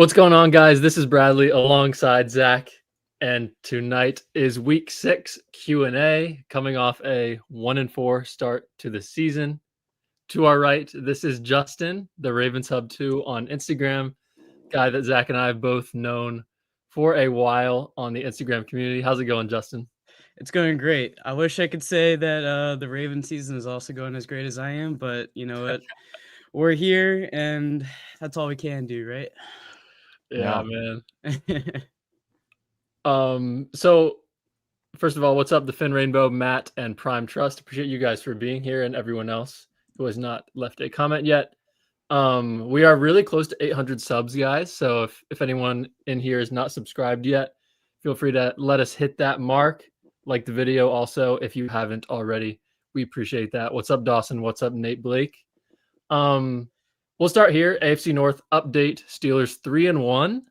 What's going on, guys? This is Bradley alongside Zach, and tonight is Week 6 Q&A, coming off a 1-4 start to the season. To our right, this is Justin, the Ravens Hub 2 on Instagram, guy that Zach and I have both known for a while on the Instagram community. How's it going, Justin? It's going great. I wish I could say that the Raven season is also going as great as I am, but you know what? We're here, and that's all we can do, right? Yeah, Yeah. man. So first of all, what's up, the Finn Rainbow, Matt, and Prime Trust? Appreciate you guys for being here, and everyone else who has not left a comment yet. We are really close to 800 subs, guys. So if anyone in here is not subscribed yet, feel free to let us hit that mark. Like the video also, if you haven't already. We appreciate that. What's up, Dawson? What's up, Nate Blake? We'll start here. AFC North update: Steelers 3-1,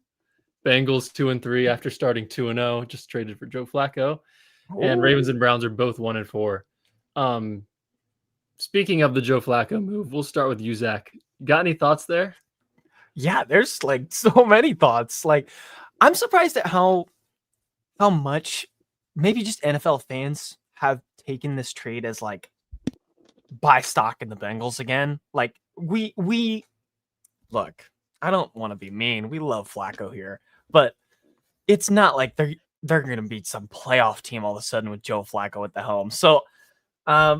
Bengals 2-3 after starting 2-0. Just traded for Joe Flacco. And Ravens and Browns are both 1-4. Speaking of the Joe Flacco move, we'll start with you, Zach. Got any thoughts there? Yeah, there's like so many thoughts. Like, I'm surprised at how much maybe just NFL fans have taken this trade as like buy stock in the Bengals again. Like we look, I don't want to be mean. We love Flacco here, but it's not like they're gonna beat some playoff team all of a sudden with Joe Flacco at the helm. So I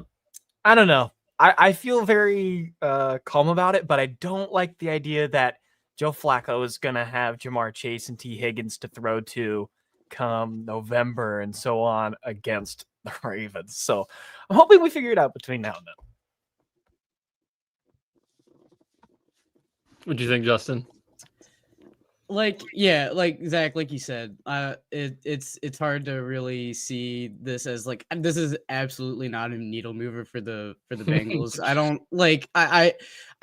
don't know. I feel very calm about it, but I don't like the idea that Joe Flacco is going to have Jamar Chase and T. Higgins to throw to come November and so on against the Ravens. So I'm hoping we figure it out between now and then. What do you think, Justin? Like Zach, like you said, it's hard to really see this as like this is absolutely not a needle mover for the Bengals. I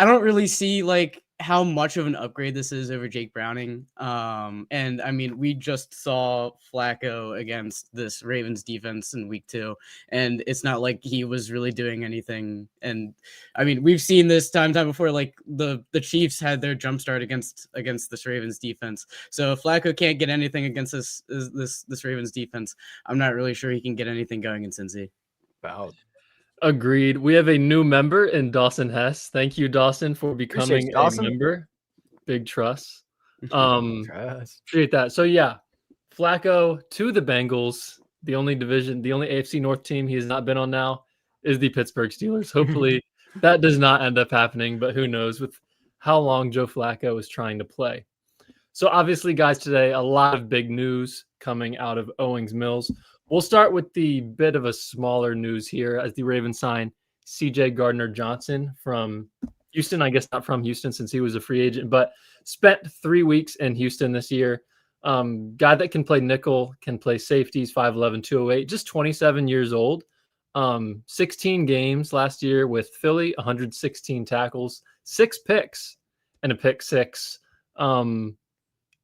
don't really see like how much of an upgrade this is over Jake Browning. And I mean, we just saw Flacco against this Ravens defense in week 2, and it's not like he was really doing anything. And I mean, we've seen this time before, like the Chiefs had their jump start against this Ravens defense. So if Flacco can't get anything against this Ravens defense, I'm not really sure he can get anything going in Cincy. Wow. Agreed. We have a new member in Dawson Hess. Thank you, Dawson, for becoming a member. Big trust. Appreciate that. So yeah, Flacco to the Bengals. The only AFC North team he has not been on now is the Pittsburgh Steelers. Hopefully that does not end up happening, but who knows with how long Joe Flacco is trying to play. So obviously, guys, today a lot of big news coming out of Owings Mills. We'll start with the bit of a smaller news here as the Ravens sign CJ Gardner-Johnson from Houston. I guess not from Houston since he was a free agent, but spent 3 weeks in Houston this year. Guy that can play nickel, can play safeties, 5'11", 208, just 27 years old. 16 games last year with Philly, 116 tackles, 6 picks, and a pick 6.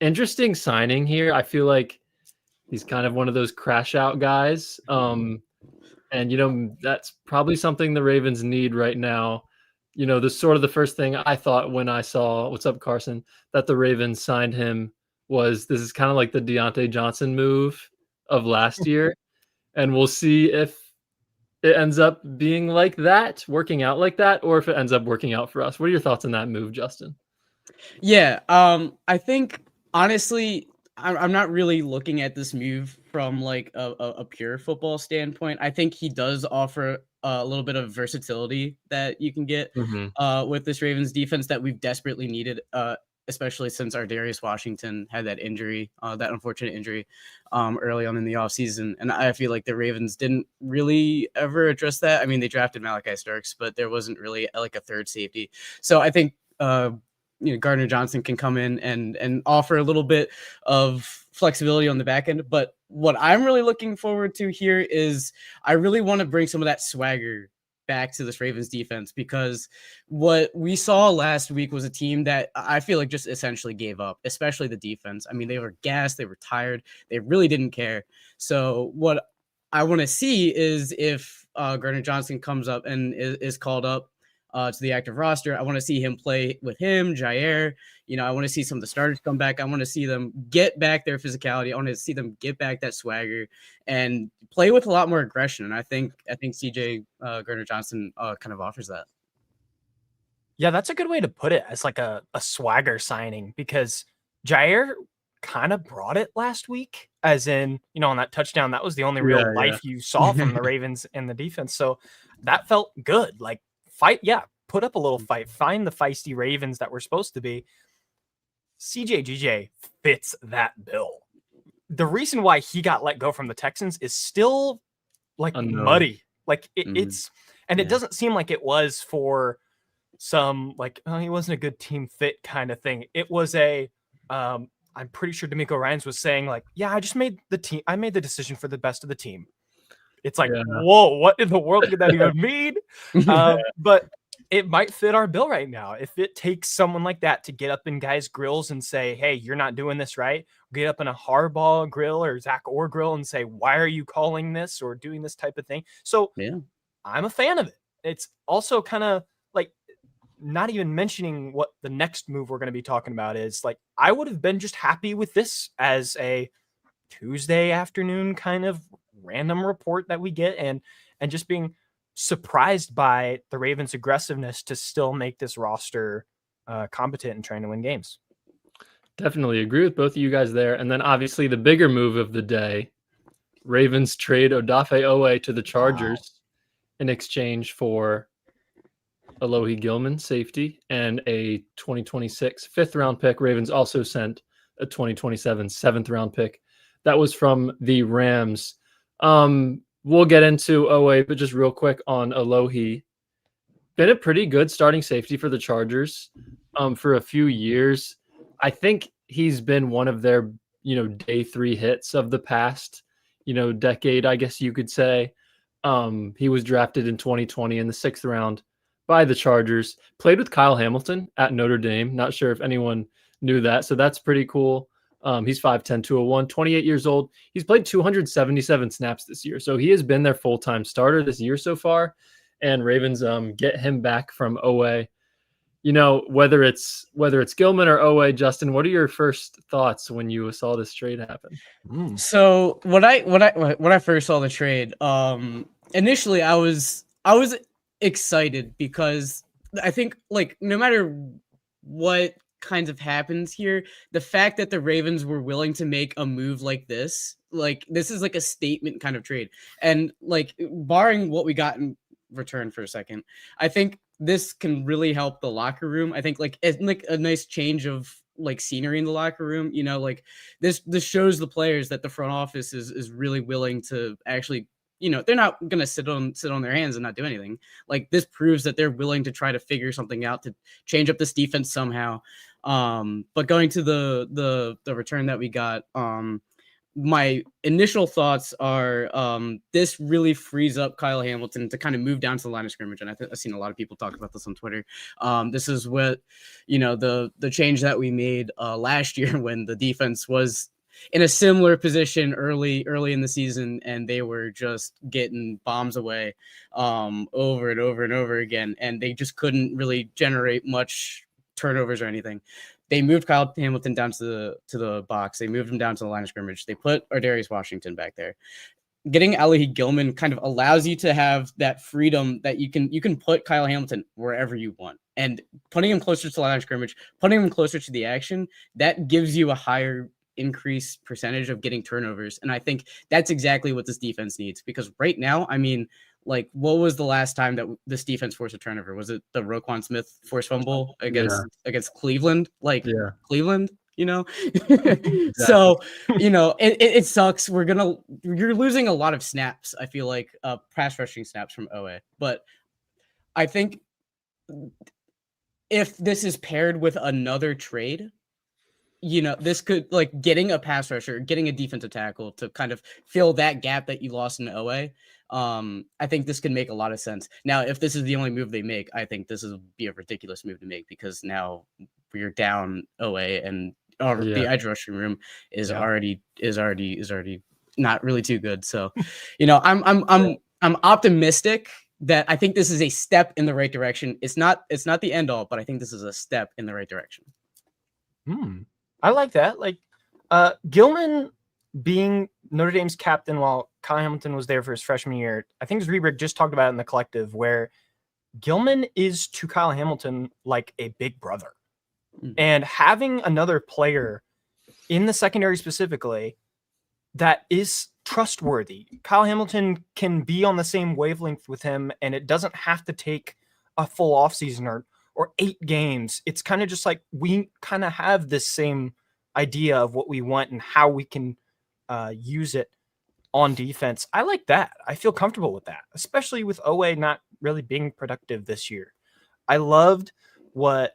Interesting signing here. I feel like he's kind of one of those crash out guys. And, that's probably something the Ravens need right now. The first thing I thought when I saw, what's up, Carson, that the Ravens signed him was this is kind of like the Deontay Johnson move of last year. And we'll see if it ends up being like that, working out like that, or if it ends up working out for us. What are your thoughts on that move, Justin? Yeah, I think, honestly, I'm not really looking at this move from like a pure football standpoint. I think he does offer a little bit of versatility that you can get with this Ravens defense that we've desperately needed, especially since our Darius Washington had that injury, that unfortunate injury early on in the offseason. And I feel like the Ravens didn't really ever address that. I mean, they drafted Malachi Starks, but there wasn't really like a third safety. So I think Gardner-Johnson can come in and offer a little bit of flexibility on the back end. But what I'm really looking forward to here is I really want to bring some of that swagger back to this Ravens defense, because what we saw last week was a team that I feel like just essentially gave up, especially the defense. I mean, they were gassed, they were tired, they really didn't care. So what I want to see is if Gardner-Johnson comes up and is called up to the active roster. I want to see him play with him, Jair. I want to see some of the starters come back. I want to see them get back their physicality. I want to see them get back that swagger and play with a lot more aggression. And I think CJ Gardner-Johnson kind of offers that. Yeah, that's a good way to put it, as like a swagger signing, because Jair kind of brought it last week, as in, on that touchdown, that was the only real life you saw from the Ravens and the defense. So that felt good. Like, fight, put up a little fight, find the feisty Ravens that we're supposed to be. CJGJ fits that bill. The reason why he got let go from the Texans is still like muddy. Like it's, and it doesn't seem like it was for some like, oh, he wasn't a good team fit kind of thing. It was I'm pretty sure D'Amico Ryans was saying like, I just made I made the decision for the best of the team. It's like, whoa, what in the world could that even mean? But it might fit our bill right now. If it takes someone like that to get up in guys' grills and say, hey, you're not doing this right, get up in a Harbaugh grill or Zach Orr grill and say, why are you calling this or doing this type of thing? So I'm a fan of it. It's also kind of like, not even mentioning what the next move we're going to be talking about is, like, I would have been just happy with this as a Tuesday afternoon kind of random report that we get, and just being surprised by the Ravens' aggressiveness to still make this roster competent and trying to win games. Definitely agree with both of you guys there. And then obviously the bigger move of the day, Ravens trade Odafe Oweh to the Chargers in exchange for Alohi Gilman, safety, and a 2026 fifth-round pick. Ravens also sent a 2027 seventh-round pick. That was from the Rams. We'll get into Oweh, but just real quick on Alohi. Been a pretty good starting safety for the Chargers for a few years. I think he's been one of their, day three hits of the past, decade, I guess you could say. He was drafted in 2020 in the sixth round by the Chargers. Played with Kyle Hamilton at Notre Dame. Not sure if anyone knew that. So that's pretty cool. He's 5'10", 201, 28 years old. He's played 277 snaps this year. So he has been their full-time starter this year so far. And Ravens get him back from Oweh. Whether it's Gilman or Oweh, Justin, what are your first thoughts when you saw this trade happen? So when I first saw the trade, initially I was excited because I think, like, no matter what kinds of happens here, the fact that the Ravens were willing to make a move like this is like a statement kind of trade. And like, barring what we got in return for a second, I think this can really help the locker room. I think it's like a nice change of like scenery in the locker room. Like this shows the players that the front office is really willing to actually, they're not going to sit on their hands and not do anything. Like, this proves that they're willing to try to figure something out to change up this defense somehow. But going to the return that we got, my initial thoughts are this really frees up Kyle Hamilton to kind of move down to the line of scrimmage. And I've seen a lot of people talk about this on Twitter. This is what, the change that we made last year when the defense was in a similar position early in the season, and they were just getting bombs away over and over and over again, and they just couldn't really generate much turnovers or anything. They moved Kyle Hamilton down to the box. They moved him down to the line of scrimmage. They put Ardarius Washington back there. Getting Alohi Gilman kind of allows you to have that freedom that you can put Kyle Hamilton wherever you want, and putting him closer to the line of scrimmage, putting him closer to the action, that gives you a higher increased percentage of getting turnovers. And I think that's exactly what this defense needs, because right now, I mean, like, what was the last time that this defense forced a turnover? Was it the Roquan Smith forced fumble against Cleveland? Cleveland, Exactly. So, it sucks. You're losing a lot of snaps, I feel like, pass rushing snaps from Oweh. But I think if this is paired with another trade, this could, like, getting a pass rusher, getting a defensive tackle to kind of fill that gap that you lost in Oweh. I think this can make a lot of sense. Now, if this is the only move they make, I think this would be a ridiculous move to make, because now we're down Oweh, and the edge rushing room is already not really too good. So, I'm optimistic that I think this is a step in the right direction. It's not the end all, but I think this is a step in the right direction. I like that. Like Gilman being Notre Dame's captain while Kyle Hamilton was there for his freshman year. I think Rebrick just talked about it in the collective where Gilman is to Kyle Hamilton like a big brother. And having another player in the secondary specifically that is trustworthy. Kyle Hamilton can be on the same wavelength with him, and it doesn't have to take a full offseason or 8 games. It's kind of just like we kind of have this same idea of what we want and how we can use it on defense. I like that. I feel comfortable with that, especially with Oweh not really being productive this year. I loved what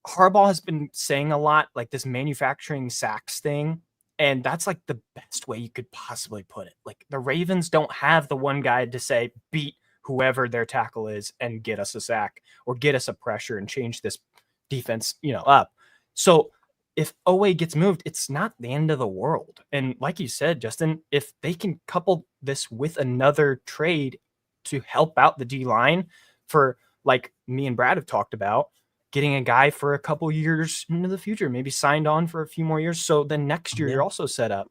Harbaugh has been saying a lot, like this manufacturing sacks thing. And that's like the best way you could possibly put it. Like the Ravens don't have the one guy to say, beat whoever their tackle is and get us a sack or get us a pressure and change this defense, up. So if Oweh gets moved, it's not the end of the world. And like you said, Justin, if they can couple this with another trade to help out the D line for like me and Brad have talked about, getting a guy for a couple years into the future, maybe signed on for a few more years. So then next year you're also set up.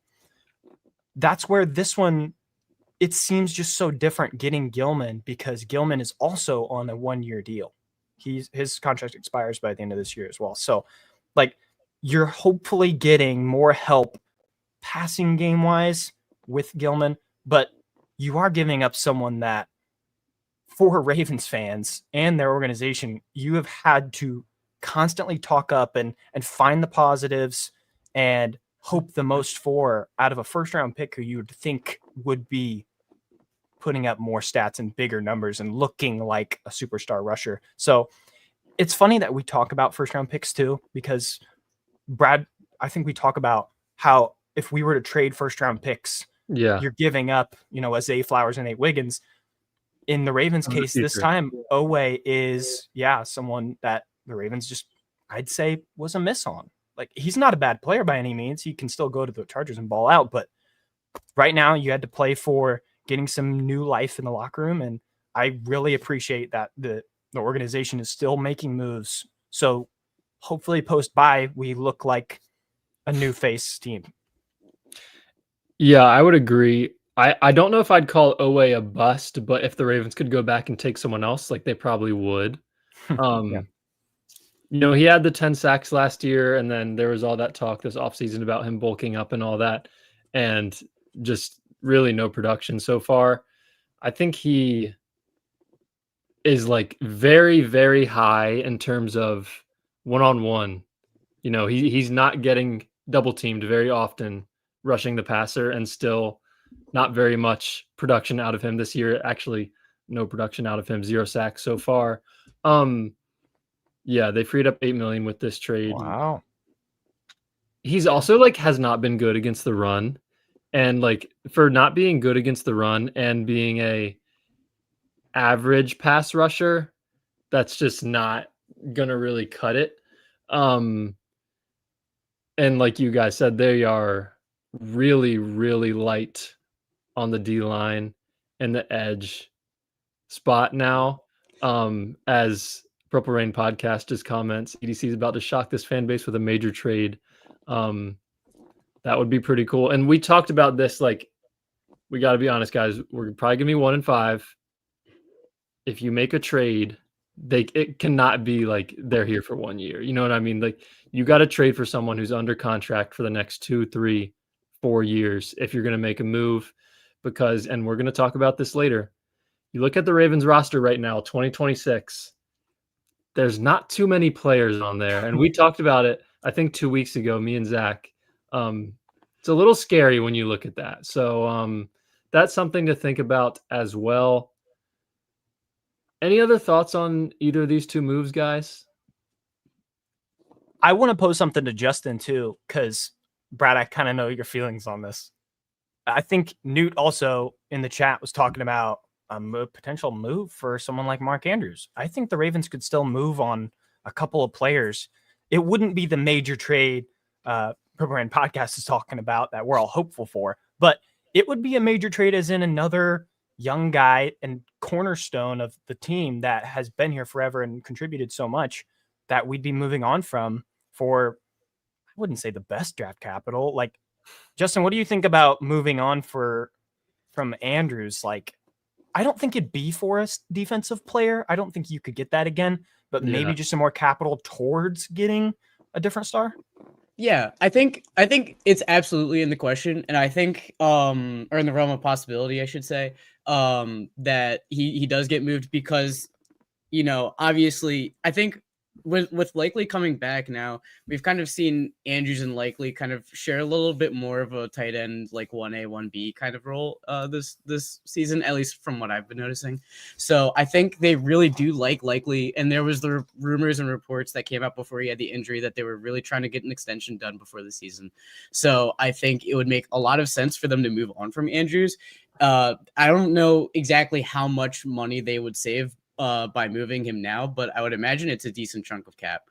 That's where this one, it seems just so different getting Gilman because Gilman is also on a 1-year deal. His contract expires by the end of this year as well. So like you're hopefully getting more help passing game wise with Gilman, but you are giving up someone that for Ravens fans and their organization, you have had to constantly talk up and find the positives and hope the most for out of a first-round pick who you would think would be putting up more stats and bigger numbers and looking like a superstar rusher. So it's funny that we talk about first-round picks too, because Brad, I think we talk about how if we were to trade first-round picks, you're giving up, Zay Flowers and Nate Wiggins. In the Ravens case this time, Oweh is, someone that the Ravens just, I'd say, was a miss on. Like, he's not a bad player by any means. He can still go to the Chargers and ball out. But right now, you had to play for getting some new life in the locker room. And I really appreciate that the organization is still making moves. So hopefully post-bye, we look like a new face team. Yeah, I would agree. I don't know if I'd call Oweh a bust, but if the Ravens could go back and take someone else, like they probably would. He had the 10 sacks last year, and then there was all that talk this offseason about him bulking up and all that, and just really no production so far. I think he is like very, very high in terms of one-on-one. He's not getting double teamed very often, rushing the passer, and still not very much production out of him this year. Actually, no production out of him. 0 sacks so far. They freed up $8 million with this trade. Wow. He's also has not been good against the run, and for not being good against the run and being a average pass rusher, that's just not gonna really cut it. And like you guys said, they are really, really light on the D line and the edge spot now. As Purple Rain Podcast just comments, EDC is about to shock this fan base with a major trade. That would be pretty cool. And we talked about this, we got to be honest, guys. We're probably gonna be 1-5. If you make a trade, it cannot be they're here for 1 year. You know what I mean? You got to trade for someone who's under contract for the next 2, 3, 4 years if you're going to make a move. Because, and we're going to talk about this later, you look at the Ravens roster right now, 2026, there's not too many players on there. And we talked about it, I think 2 weeks ago, me and Zach. It's a little scary when you look at that. So that's something to think about as well. Any other thoughts on either of these two moves, guys? I want to pose something to Justin too, because Brad, I kind of know your feelings on this. I think Newt also in the chat was talking about a potential move for someone like Mark Andrews. I think the Ravens could still move on a couple of players. It wouldn't be the major trade Purple Rain Podcast is talking about that we're all hopeful for, but it would be a major trade as in another young guy and cornerstone of the team that has been here forever and contributed so much that we'd be moving on from for, I wouldn't say the best draft capital. Like, Justin, what do you think about moving on from Andrews? Like, I don't think it'd be for a defensive player. I don't think you could get that again, but maybe just some more capital towards getting a different star. Yeah, I think it's absolutely in the question, and I think or in the realm of possibility, I should say, that he does get moved because, you know, obviously, I think with Likely coming back now, we've kind of seen Andrews and Likely kind of share a little bit more of a tight end, like 1A, 1B kind of role this season, at least from what I've been noticing. So I think they really do like Likely, and there was the rumors and reports that came out before he had the injury that they were really trying to get an extension done before the season. So I think it would make a lot of sense for them to move on from Andrews. I don't know exactly how much money they would save by moving him now, but I would imagine it's a decent chunk of cap.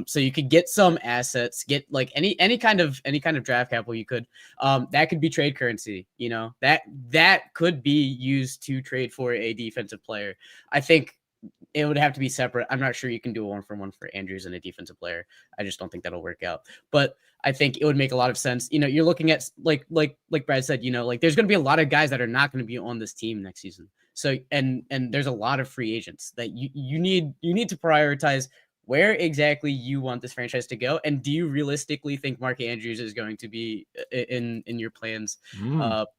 So you could get some assets, get like any kind of draft capital you could. That could be trade currency, you know, that could be used to trade for a defensive player. I think it would have to be separate. I'm not sure you can do a 1-for-1 for Andrews and a defensive player. I just don't think that'll work out. But I think it would make a lot of sense. You know, you're looking at like Brad said, you know, like there's going to be a lot of guys that are not going to be on this team next season. So and there's a lot of free agents that you need to prioritize where exactly you want this franchise to go, and do you realistically think Mark Andrews is going to be in your plans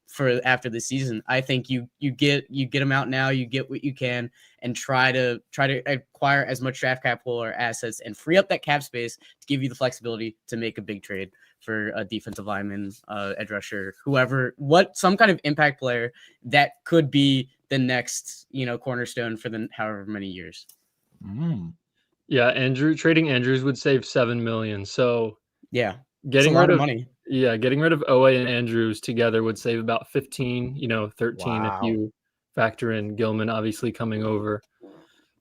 for after the season? I think you get him out now, you get what you can, and try to acquire as much draft capital or assets and free up that cap space to give you the flexibility to make a big trade for a defensive lineman, edge rusher, whoever, some kind of impact player that could be the next, you know, cornerstone for the however many years. Yeah, trading Andrews would save $7 million. So yeah, getting rid of money. Yeah, getting rid of Oweh and Andrews together would save about 15, 13 if you factor in Gilman obviously coming over.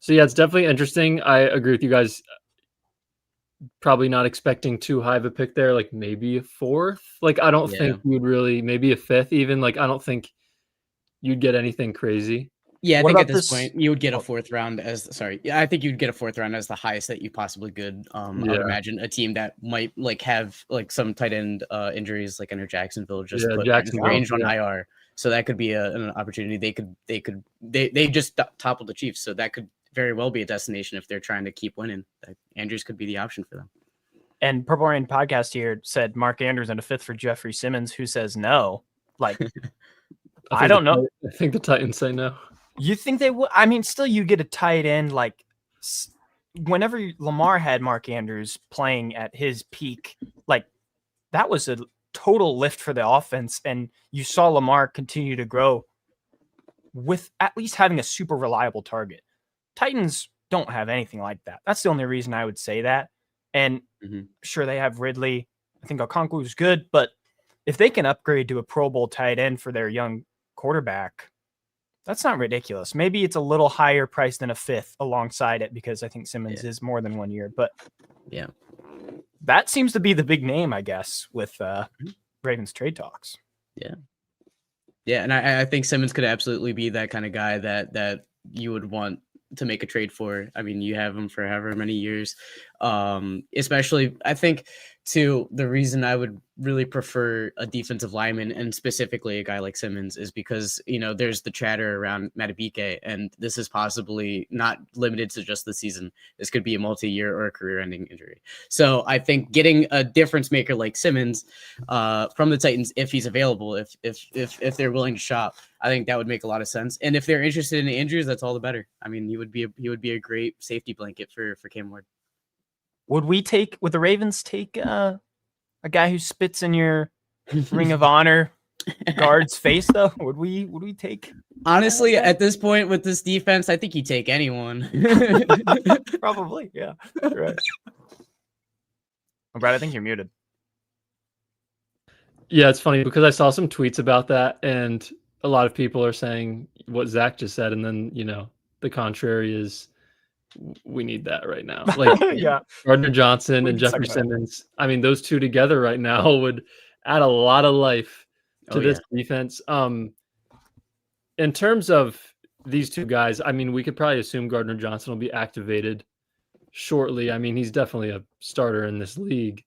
So yeah, it's definitely interesting. I agree with you guys. Probably not expecting too high of a pick there, like maybe a 4th. Like I don't think you would really, maybe a 5th even. Like I don't think you'd get anything crazy. Yeah, I think at this point you would get a 4th round I think you'd get a 4th round as the highest that you possibly could. I would imagine a team that might like have like some tight end injuries, like under Jacksonville, just put range on IR. So that could be an opportunity. They just toppled the Chiefs, so that could very well be a destination if they're trying to keep winning. Andrews could be the option for them. And Purple Rain Podcast here said Mark Andrews and a 5th for Jeffrey Simmons, who says no. Like, I don't know. I think the Titans say no. You think they would? I mean, still, you get a tight end. Like, whenever Lamar had Mark Andrews playing at his peak, like, that was a total lift for the offense. And you saw Lamar continue to grow with at least having a super reliable target. Titans don't have anything like that. That's the only reason I would say that. And sure, they have Ridley. I think Okonkwo is good, but if they can upgrade to a Pro Bowl tight end for their young quarterback, that's not ridiculous. Maybe it's a little higher price than a 5th alongside it because I think Simmons is more than 1 year. But yeah, that seems to be the big name, I guess, with Ravens trade talks. Yeah. Yeah, and I think Simmons could absolutely be that kind of guy that you would want to make a trade for. I mean, you have him for however many years. Especially, I think, too, the reason I would really prefer a defensive lineman and specifically a guy like Simmons is because, there's the chatter around Madubuike, and this is possibly not limited to just the season. This could be a multi-year or a career-ending injury. So I think getting a difference maker like Simmons from the Titans, if he's available, if they're willing to shop, I think that would make a lot of sense. And if they're interested in Andrews, that's all the better. I mean, he would be a great safety blanket for Cam Ward. Would the Ravens take a guy who spits in your Ring of Honor guard's face though? Would we take? Honestly, at this point with this defense, I think you take anyone. Probably, yeah. Right. Brad, I think you're muted. Yeah, it's funny because I saw some tweets about that, and a lot of people are saying what Zach just said, and then the contrary is we need that right now. Like Gardner-Johnson and Jeffrey Simmons. I mean, those two together right now would add a lot of life to this defense. In terms of these two guys, I mean, we could probably assume Gardner-Johnson will be activated shortly. I mean, he's definitely a starter in this league.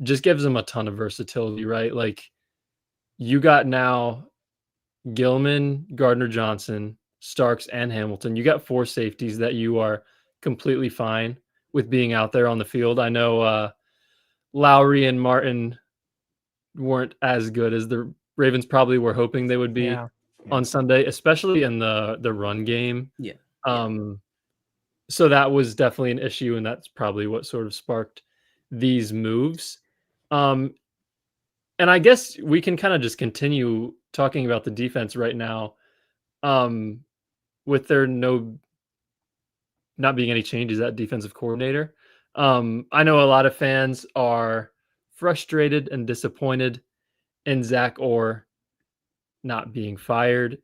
Just gives him a ton of versatility, right? Like, you got now Gilman, Gardner-Johnson, Starks, and Hamilton. You got 4 safeties that you are completely fine with being out there on the field. I know Lowry and Martin weren't as good as the Ravens probably were hoping they would be on Sunday, especially in the run game. Yeah. So that was definitely an issue, and that's probably what sort of sparked these moves. And I guess we can kind of just continue talking about the defense right now. With there not being any changes at defensive coordinator. I know a lot of fans are frustrated and disappointed in Zach Orr not being fired.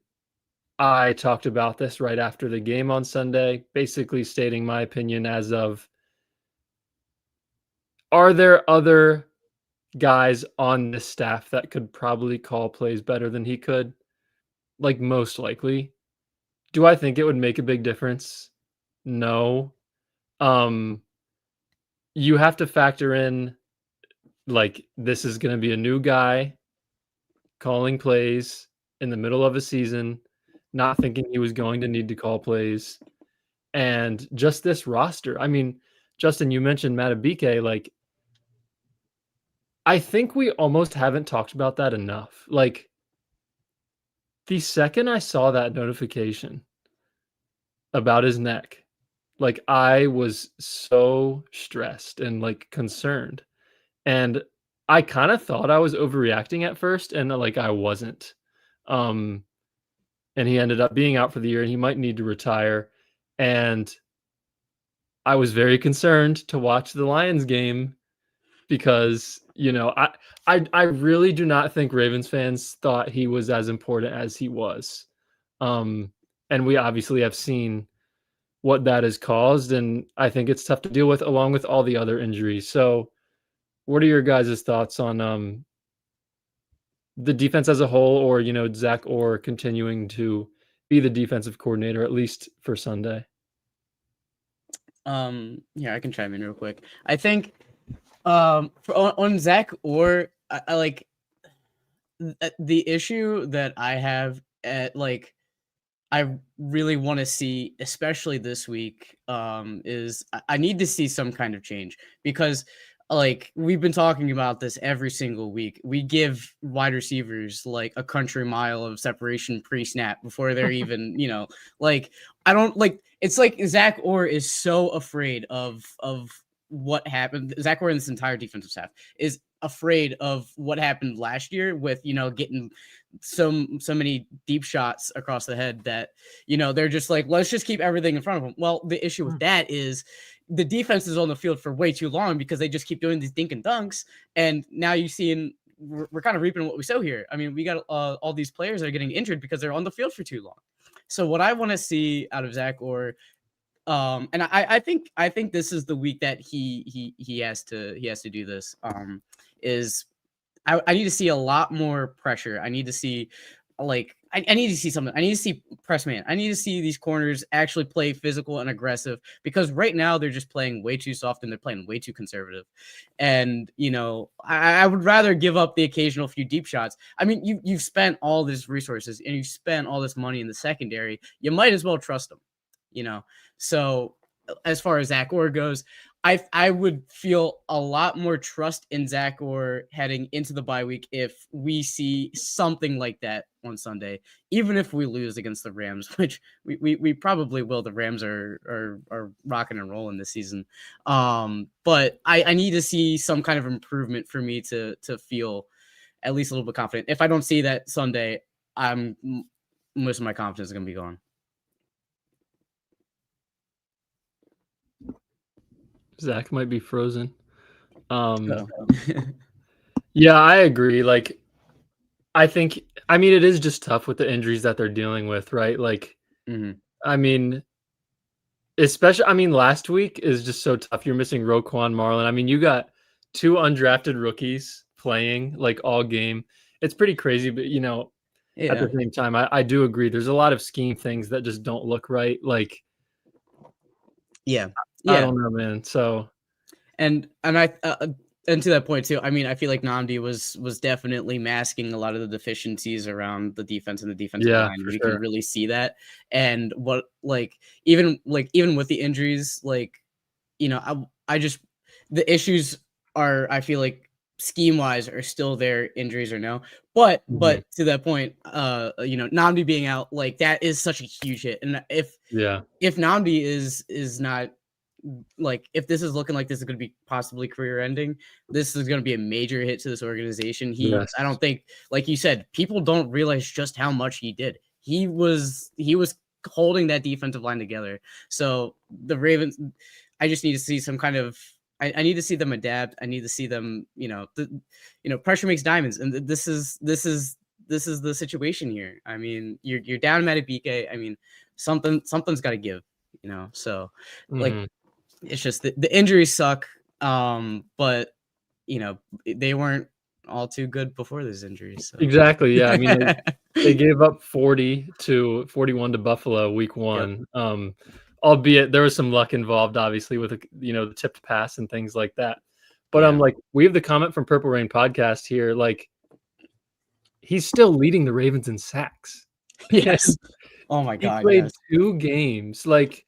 I talked about this right after the game on Sunday, basically stating my opinion as of, are there other guys on this staff that could probably call plays better than he could? Like, most likely. Do I think it would make a big difference? No. You have to factor in, like, this is going to be a new guy calling plays in the middle of a season, not thinking he was going to need to call plays. And just this roster. I mean, Justin, you mentioned Matabike. Like, I think we almost haven't talked about that enough. Like, the second I saw that notification about his neck, like, I was so stressed and, like, concerned. And I kind of thought I was overreacting at first, and, like, I wasn't. And he ended up being out for the year, and he might need to retire. And I was very concerned to watch the Lions game because, you know, I really do not think Ravens fans thought he was as important as he was. And we obviously have seen what that has caused, and I think it's tough to deal with, along with all the other injuries. So what are your guys' thoughts on the defense as a whole, or, you know, Zach Orr continuing to be the defensive coordinator, at least for Sunday? Yeah, I can chime in real quick. I think on Zach Orr, I like the issue that I have at, like, I really want to see, especially this week, is I need to see some kind of change, because, like, we've been talking about this every single week. We give wide receivers like a country mile of separation pre-snap before they're even, you know, like, I don't like, it's like Zach Orr is so afraid of what happened. Zach Orr and this entire defensive staff is afraid of what happened last year with, you know, getting so many deep shots across the head that, you know, they're just like, let's just keep everything in front of them. Well, the issue with that is the defense is on the field for way too long because they just keep doing these dink and dunks. And now you see, we're kind of reaping what we sow here. I mean, we got all these players that are getting injured because they're on the field for too long. So what I want to see out of Zach Orr, and I think this is the week that he has to do this, is I need to see a lot more pressure. I need to see, like, I need to see something. I need to see press man. I need to see these corners actually play physical and aggressive, because right now they're just playing way too soft and they're playing way too conservative. And, you know, I would rather give up the occasional few deep shots. I mean, you've spent all these resources and you've spent all this money in the secondary. You might as well trust them, you know? So as far as Zach Orr goes, I would feel a lot more trust in Zach Orr heading into the bye week if we see something like that on Sunday, even if we lose against the Rams, which we probably will. The Rams are rocking and rolling this season. But I need to see some kind of improvement for me to feel at least a little bit confident. If I don't see that Sunday, most of my confidence is going to be gone. Zach might be frozen. Yeah, I agree. Like, I mean, it is just tough with the injuries that they're dealing with, right? Like, I mean, especially, last week is just so tough. You're missing Roquan Marlon. I mean, you got 2 undrafted rookies playing, like, all game. It's pretty crazy, but, you know, at the same time, I do agree. There's a lot of scheme things that just don't look right. Like, I don't know, man. So, and to that point too, I mean, I feel like Nnamdi was definitely masking a lot of the deficiencies around the defense and the defensive line. You can really see that. And what, even with the injuries, I just, the issues are, I feel like, scheme wise are still there, injuries or no. But to that point, Nnamdi being out, like, that is such a huge hit. And if Nnamdi is not, like, if this is looking like this is going to be possibly career ending, this is going to be a major hit to this organization. I don't think, like you said, people don't realize just how much he did. He was holding that defensive line together. So the Ravens, I just need to see some kind of, I need to see them adapt. I need to see them, pressure makes diamonds. And this is the situation here. I mean, you're down Madubuike. I mean, something's got to give, so like, it's just the injuries suck. But they weren't all too good before those injuries. So. Exactly. Yeah. I mean, they gave up 41 to Buffalo week 1. Yep. Albeit there was some luck involved, obviously, with the tipped pass and things like that. But I'm like, we have the comment from Purple Rain podcast here. Like, he's still leading the Ravens in sacks. Yes. Oh my God. He played 2 games. Like,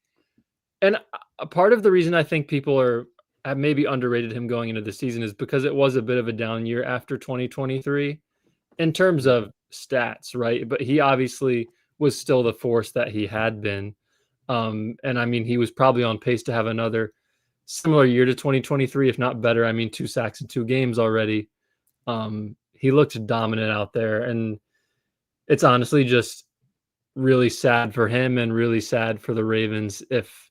and a part of the reason I think people have maybe underrated him going into the season is because it was a bit of a down year after 2023 in terms of stats, right? But he obviously was still the force that he had been. And I mean, he was probably on pace to have another similar year to 2023, if not better. I mean, 2 sacks in 2 games already. He looked dominant out there, and it's honestly just really sad for him and really sad for the Ravens if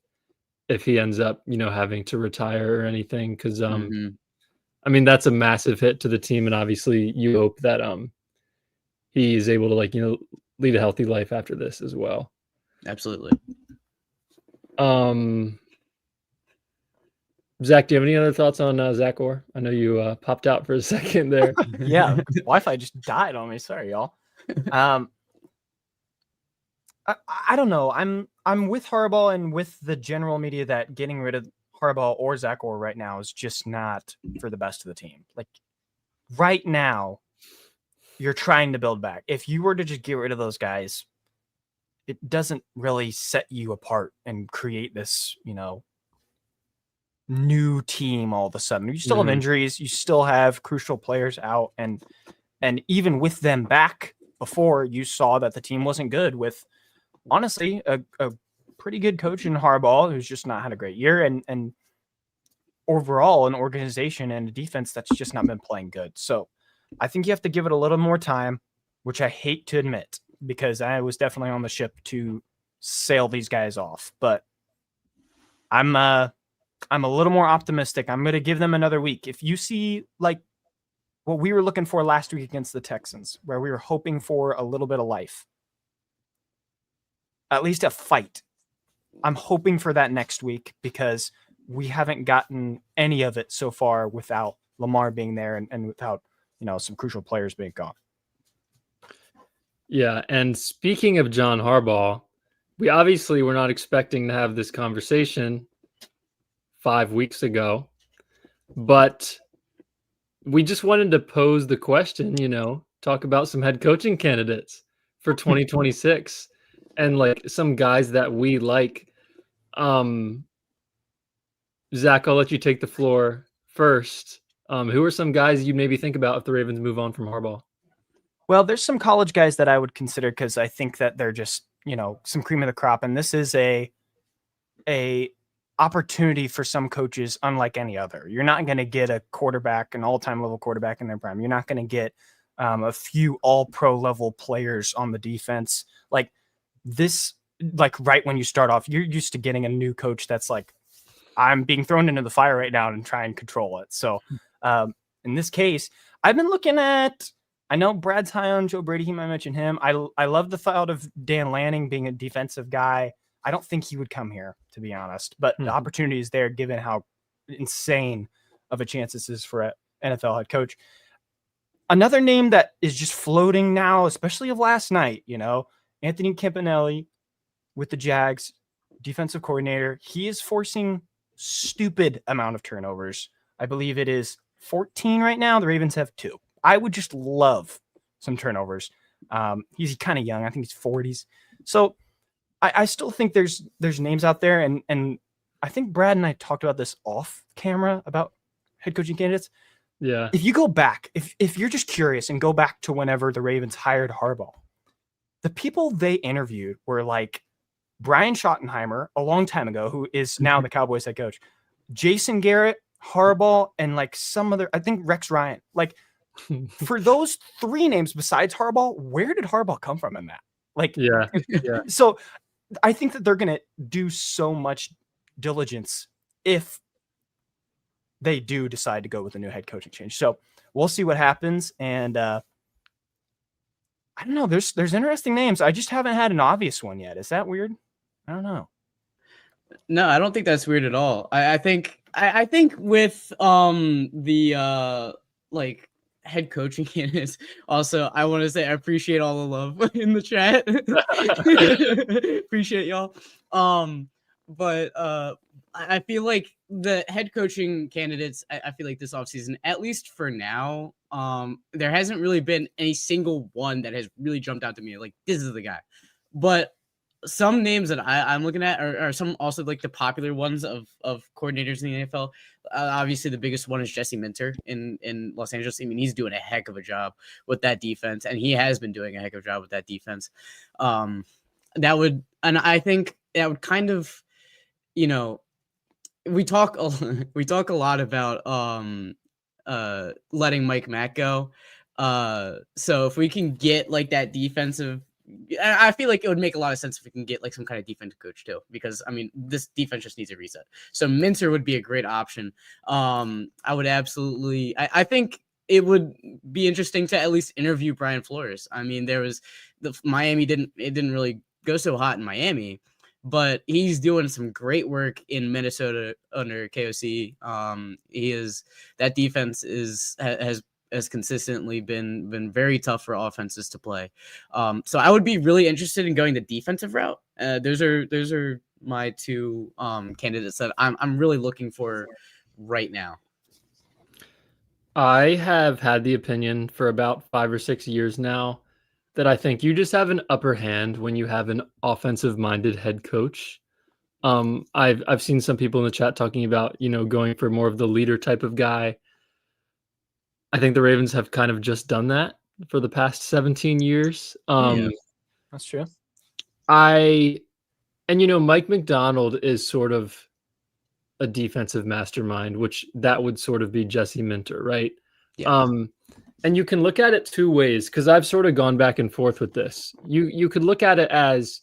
he ends up, having to retire or anything. Cause I mean, that's a massive hit to the team. And obviously you hope that he is able to lead a healthy life after this as well. Absolutely. Zach, do you have any other thoughts on Zach Orr? I know you popped out for a second there. Yeah, Wi-Fi just died on me. Sorry, y'all. I don't know. I'm with Harbaugh and with the general media that getting rid of Harbaugh or Zach Orr right now is just not for the best of the team. Like, right now, you're trying to build back. If you were to just get rid of those guys, it doesn't really set you apart and create this, new team all of a sudden. You still have injuries. You still have crucial players out. And even with them back before, you saw that the team wasn't good with, honestly, a pretty good coach in Harbaugh who's just not had a great year, and overall an organization and a defense that's just not been playing good. So I think you have to give it a little more time, which I hate to admit because I was definitely on the ship to sail these guys off. But I'm a little more optimistic. I'm going to give them another week. If you see like what we were looking for last week against the Texans, where we were hoping for a little bit of life, at least a fight, I'm hoping for that next week because we haven't gotten any of it so far without Lamar being there and without, some crucial players being gone. Yeah. And speaking of John Harbaugh, we obviously were not expecting to have this conversation 5 weeks ago, but we just wanted to pose the question, talk about some head coaching candidates for 2026 and like some guys that we like. Zach, I'll let you take the floor first. Who are some guys you maybe think about if the Ravens move on from Harbaugh? Well, there's some college guys that I would consider because I think that they're just, some cream of the crop. And this is a opportunity for some coaches unlike any other. You're not going to get a quarterback, an all-time level quarterback in their prime. You're not going to get a few all-pro level players on the defense. Like this, like right when you start off, you're used to getting a new coach that's like, I'm being thrown into the fire right now and try and control it. So in this case, I've been looking at, I know Brad's high on Joe Brady. He might mention him. I love the thought of Dan Lanning being a defensive guy. I don't think he would come here, to be honest, but the opportunity is there given how insane of a chance this is for an NFL head coach. Another name that is just floating now, especially of last night, Anthony Campanelli with the Jags, defensive coordinator. He is forcing stupid amount of turnovers. I believe it is 14 right now. The Ravens have 2. I would just love some turnovers. He's kind of young. I think he's 40s. So I still think there's names out there. And I think Brad and I talked about this off camera about head coaching candidates. Yeah. If you go back, if you're just curious and go back to whenever the Ravens hired Harbaugh, the people they interviewed were like Brian Schottenheimer a long time ago, who is now the Cowboys head coach, Jason Garrett, Harbaugh, and like some other, I think Rex Ryan. Like for those 3 names besides Harbaugh, where did Harbaugh come from in that? Like, yeah. So I think that they're going to do so much diligence if they do decide to go with a new head coaching change. So we'll see what happens. And I don't know. There's interesting names. I just haven't had an obvious one yet. Is that weird? I don't know. No, I don't think that's weird at all. I think with the like head coaching candidates. Also, I want to say I appreciate all the love in the chat. Appreciate y'all. But I feel like the head coaching candidates, I feel like this offseason, at least for now, there hasn't really been any single one that has really jumped out to me. Like, this is the guy. But some names that I'm looking at are some also like the popular ones of coordinators in the NFL. Obviously, the biggest one is Jesse Minter in Los Angeles. I mean, he's doing a heck of a job with that defense, and he has been doing a heck of a job with that defense. I think that would kind of, we talk a lot about letting Mike Mack go. So if we can get like that defensive, I feel like it would make a lot of sense if we can get like some kind of defensive coach too, because I mean, this defense just needs a reset. So Minter would be a great option. I would absolutely, I think it would be interesting to at least interview Brian Flores. I mean, there was Miami didn't really go so hot in Miami, but he's doing some great work in Minnesota under KOC. That defense has consistently been very tough for offenses to play. So I would be really interested in going the defensive route. Those are my two candidates that I'm really looking for right now. I have had the opinion for about 5 or 6 years now that I think you just have an upper hand when you have an offensive-minded head coach. I've seen some people in the chat talking about, going for more of the leader type of guy. I think the Ravens have kind of just done that for the past 17 years. That's true. Mike McDonald is sort of a defensive mastermind, which that would sort of be Jesse Minter, right? Yeah. And you can look at it two ways, because I've sort of gone back and forth with this. You could look at it as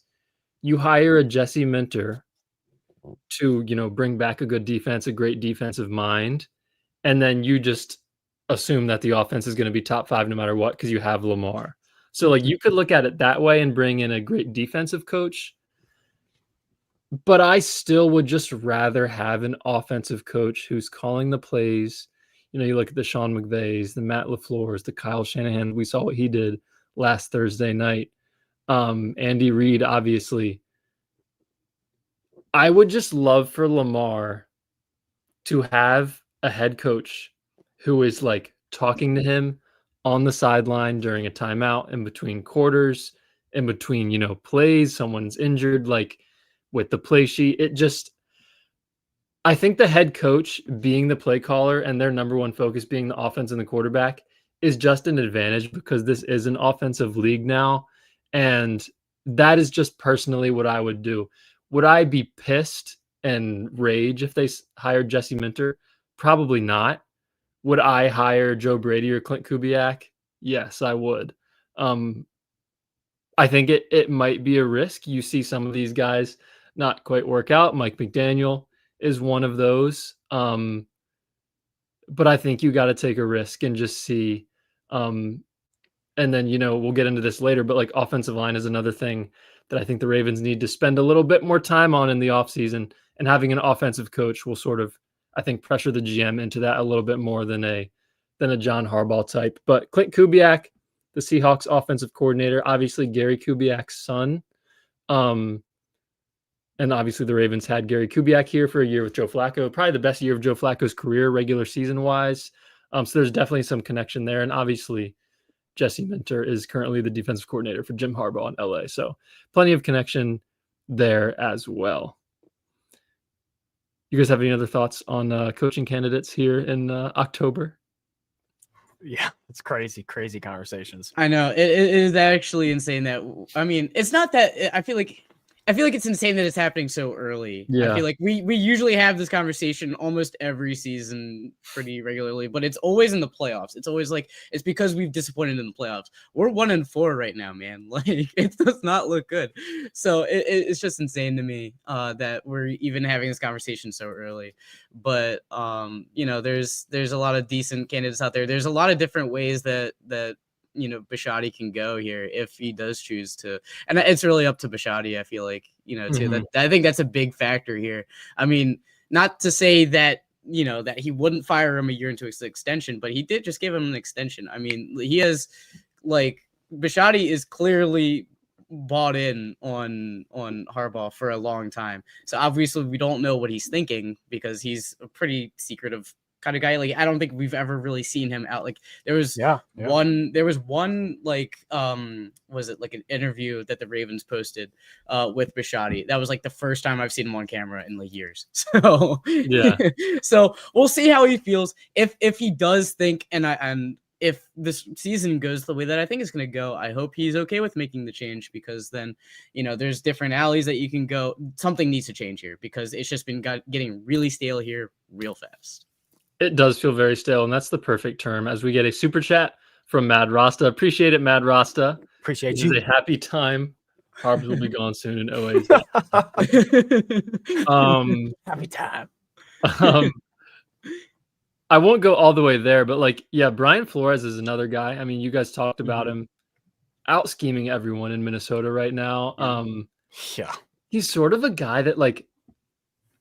you hire a Jesse Minter to, bring back a good defense, a great defensive mind, and then you just assume that the offense is going to be top 5 no matter what because you have Lamar. So like you could look at it that way and bring in a great defensive coach. But I still would just rather have an offensive coach who's calling the plays. You look at the Sean McVays, the Matt LaFleurs, the Kyle Shanahan. We saw what he did last Thursday night. Andy Reid, obviously. I would just love for Lamar to have a head coach who is like talking to him on the sideline during a timeout, in between quarters, in between, plays, someone's injured, like with the play sheet. I think the head coach being the play caller and their number one focus being the offense and the quarterback is just an advantage because this is an offensive league now. And that is just personally what I would do. Would I be pissed and rage if they hired Jesse Minter? Probably not. Would I hire Joe Brady or Clint Kubiak? Yes, I would. I think it might be a risk. You see some of these guys not quite work out. Mike McDaniel is one of those. But I think you got to take a risk and just see. And then, we'll get into this later, but like offensive line is another thing that I think the Ravens need to spend a little bit more time on in the offseason, and having an offensive coach will sort of, I think, pressure the GM into that a little bit more than a than a John Harbaugh type. But Clint Kubiak, the Seahawks offensive coordinator, obviously Gary Kubiak's son. And obviously the Ravens had Gary Kubiak here for a year with Joe Flacco, probably the best year of Joe Flacco's career, regular season wise. So there's definitely some connection there. And obviously Jesse Minter is currently the defensive coordinator for Jim Harbaugh in LA. So plenty of connection there as well. You guys have any other thoughts on coaching candidates here in October? Yeah, it's crazy conversations. I know it is actually insane that, I mean, it's not that I feel like it's insane that it's happening so early. Yeah. I feel like we usually have this conversation almost every season pretty regularly, but it's always in the playoffs. It's always like, it's because we've disappointed in the playoffs. We're 1-4 right now, man. Like, it does not look good. So it's just insane to me that we're even having this conversation so early. But there's a lot of decent candidates out there. There's a lot of different ways that Bisciotti can go here if he does choose to, and it's really up to Bisciotti. I feel like, too, that I think that's a big factor here. I mean, not to say that, that he wouldn't fire him a year into his extension, but he did just give him an extension. I mean, he has, like, Bisciotti is clearly bought in on Harbaugh for a long time. So obviously we don't know what he's thinking because he's a pretty secretive kind of guy. Like, I don't think we've ever really seen him out. Like, there was one like was it like an interview that the Ravens posted with Bisciotti. That was like the first time I've seen him on camera in like years. So yeah. So we'll see how he feels. If he does think, and if this season goes the way that I think it's going to go, I hope he's okay with making the change, because then, there's different alleys that you can go. Something needs to change here because it's just been getting really stale here real fast. It does feel very stale, and that's the perfect term. As we get a super chat from Mad Rasta. Appreciate it, Mad Rasta. Appreciate you. It's a happy time. Harbs will be gone soon, and Oweh's happy time. I won't go all the way there, but Brian Flores is another guy. I mean, you guys talked about him out scheming everyone in Minnesota right now. He's sort of a guy that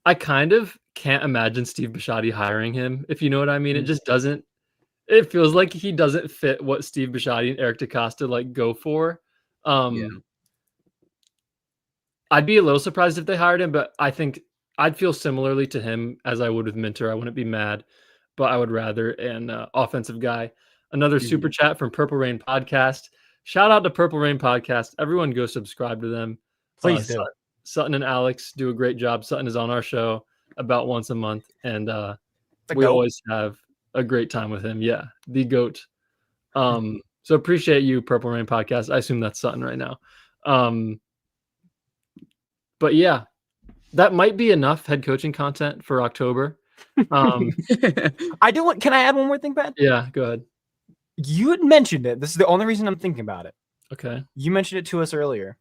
I kind of can't imagine Steve Bisciotti hiring him, if you know what I mean. It just doesn't. It feels like he doesn't fit what Steve Bisciotti and Eric DeCosta go for. I'd be a little surprised if they hired him, but I think I'd feel similarly to him as I would with Minter. I wouldn't be mad, but I would rather an offensive guy. Another super chat from Purple Rain Podcast. Shout out to Purple Rain Podcast. Everyone go subscribe to them. Please do. Sutton and Alex do a great job. Sutton is on our show about once a month, and we always have a great time with him. Yeah, the GOAT. So appreciate you, Purple Rain Podcast. I assume that's Sutton right now. But yeah, that might be enough head coaching content for October. Can I add one more thing, Ben? Yeah, go ahead. You had mentioned it. This is the only reason I'm thinking about it. Okay. You mentioned it to us earlier.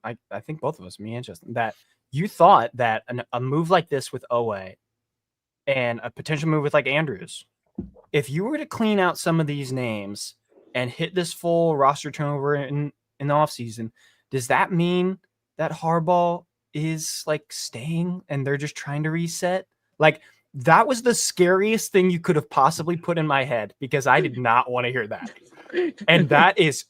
I think both of us, me and Justin, that you thought that a move like this with Oweh and a potential move with Andrews, if you were to clean out some of these names and hit this full roster turnover in the offseason, does that mean that Harbaugh is staying and they're just trying to reset? That was the scariest thing you could have possibly put in my head, because I did not want to hear that. And that is,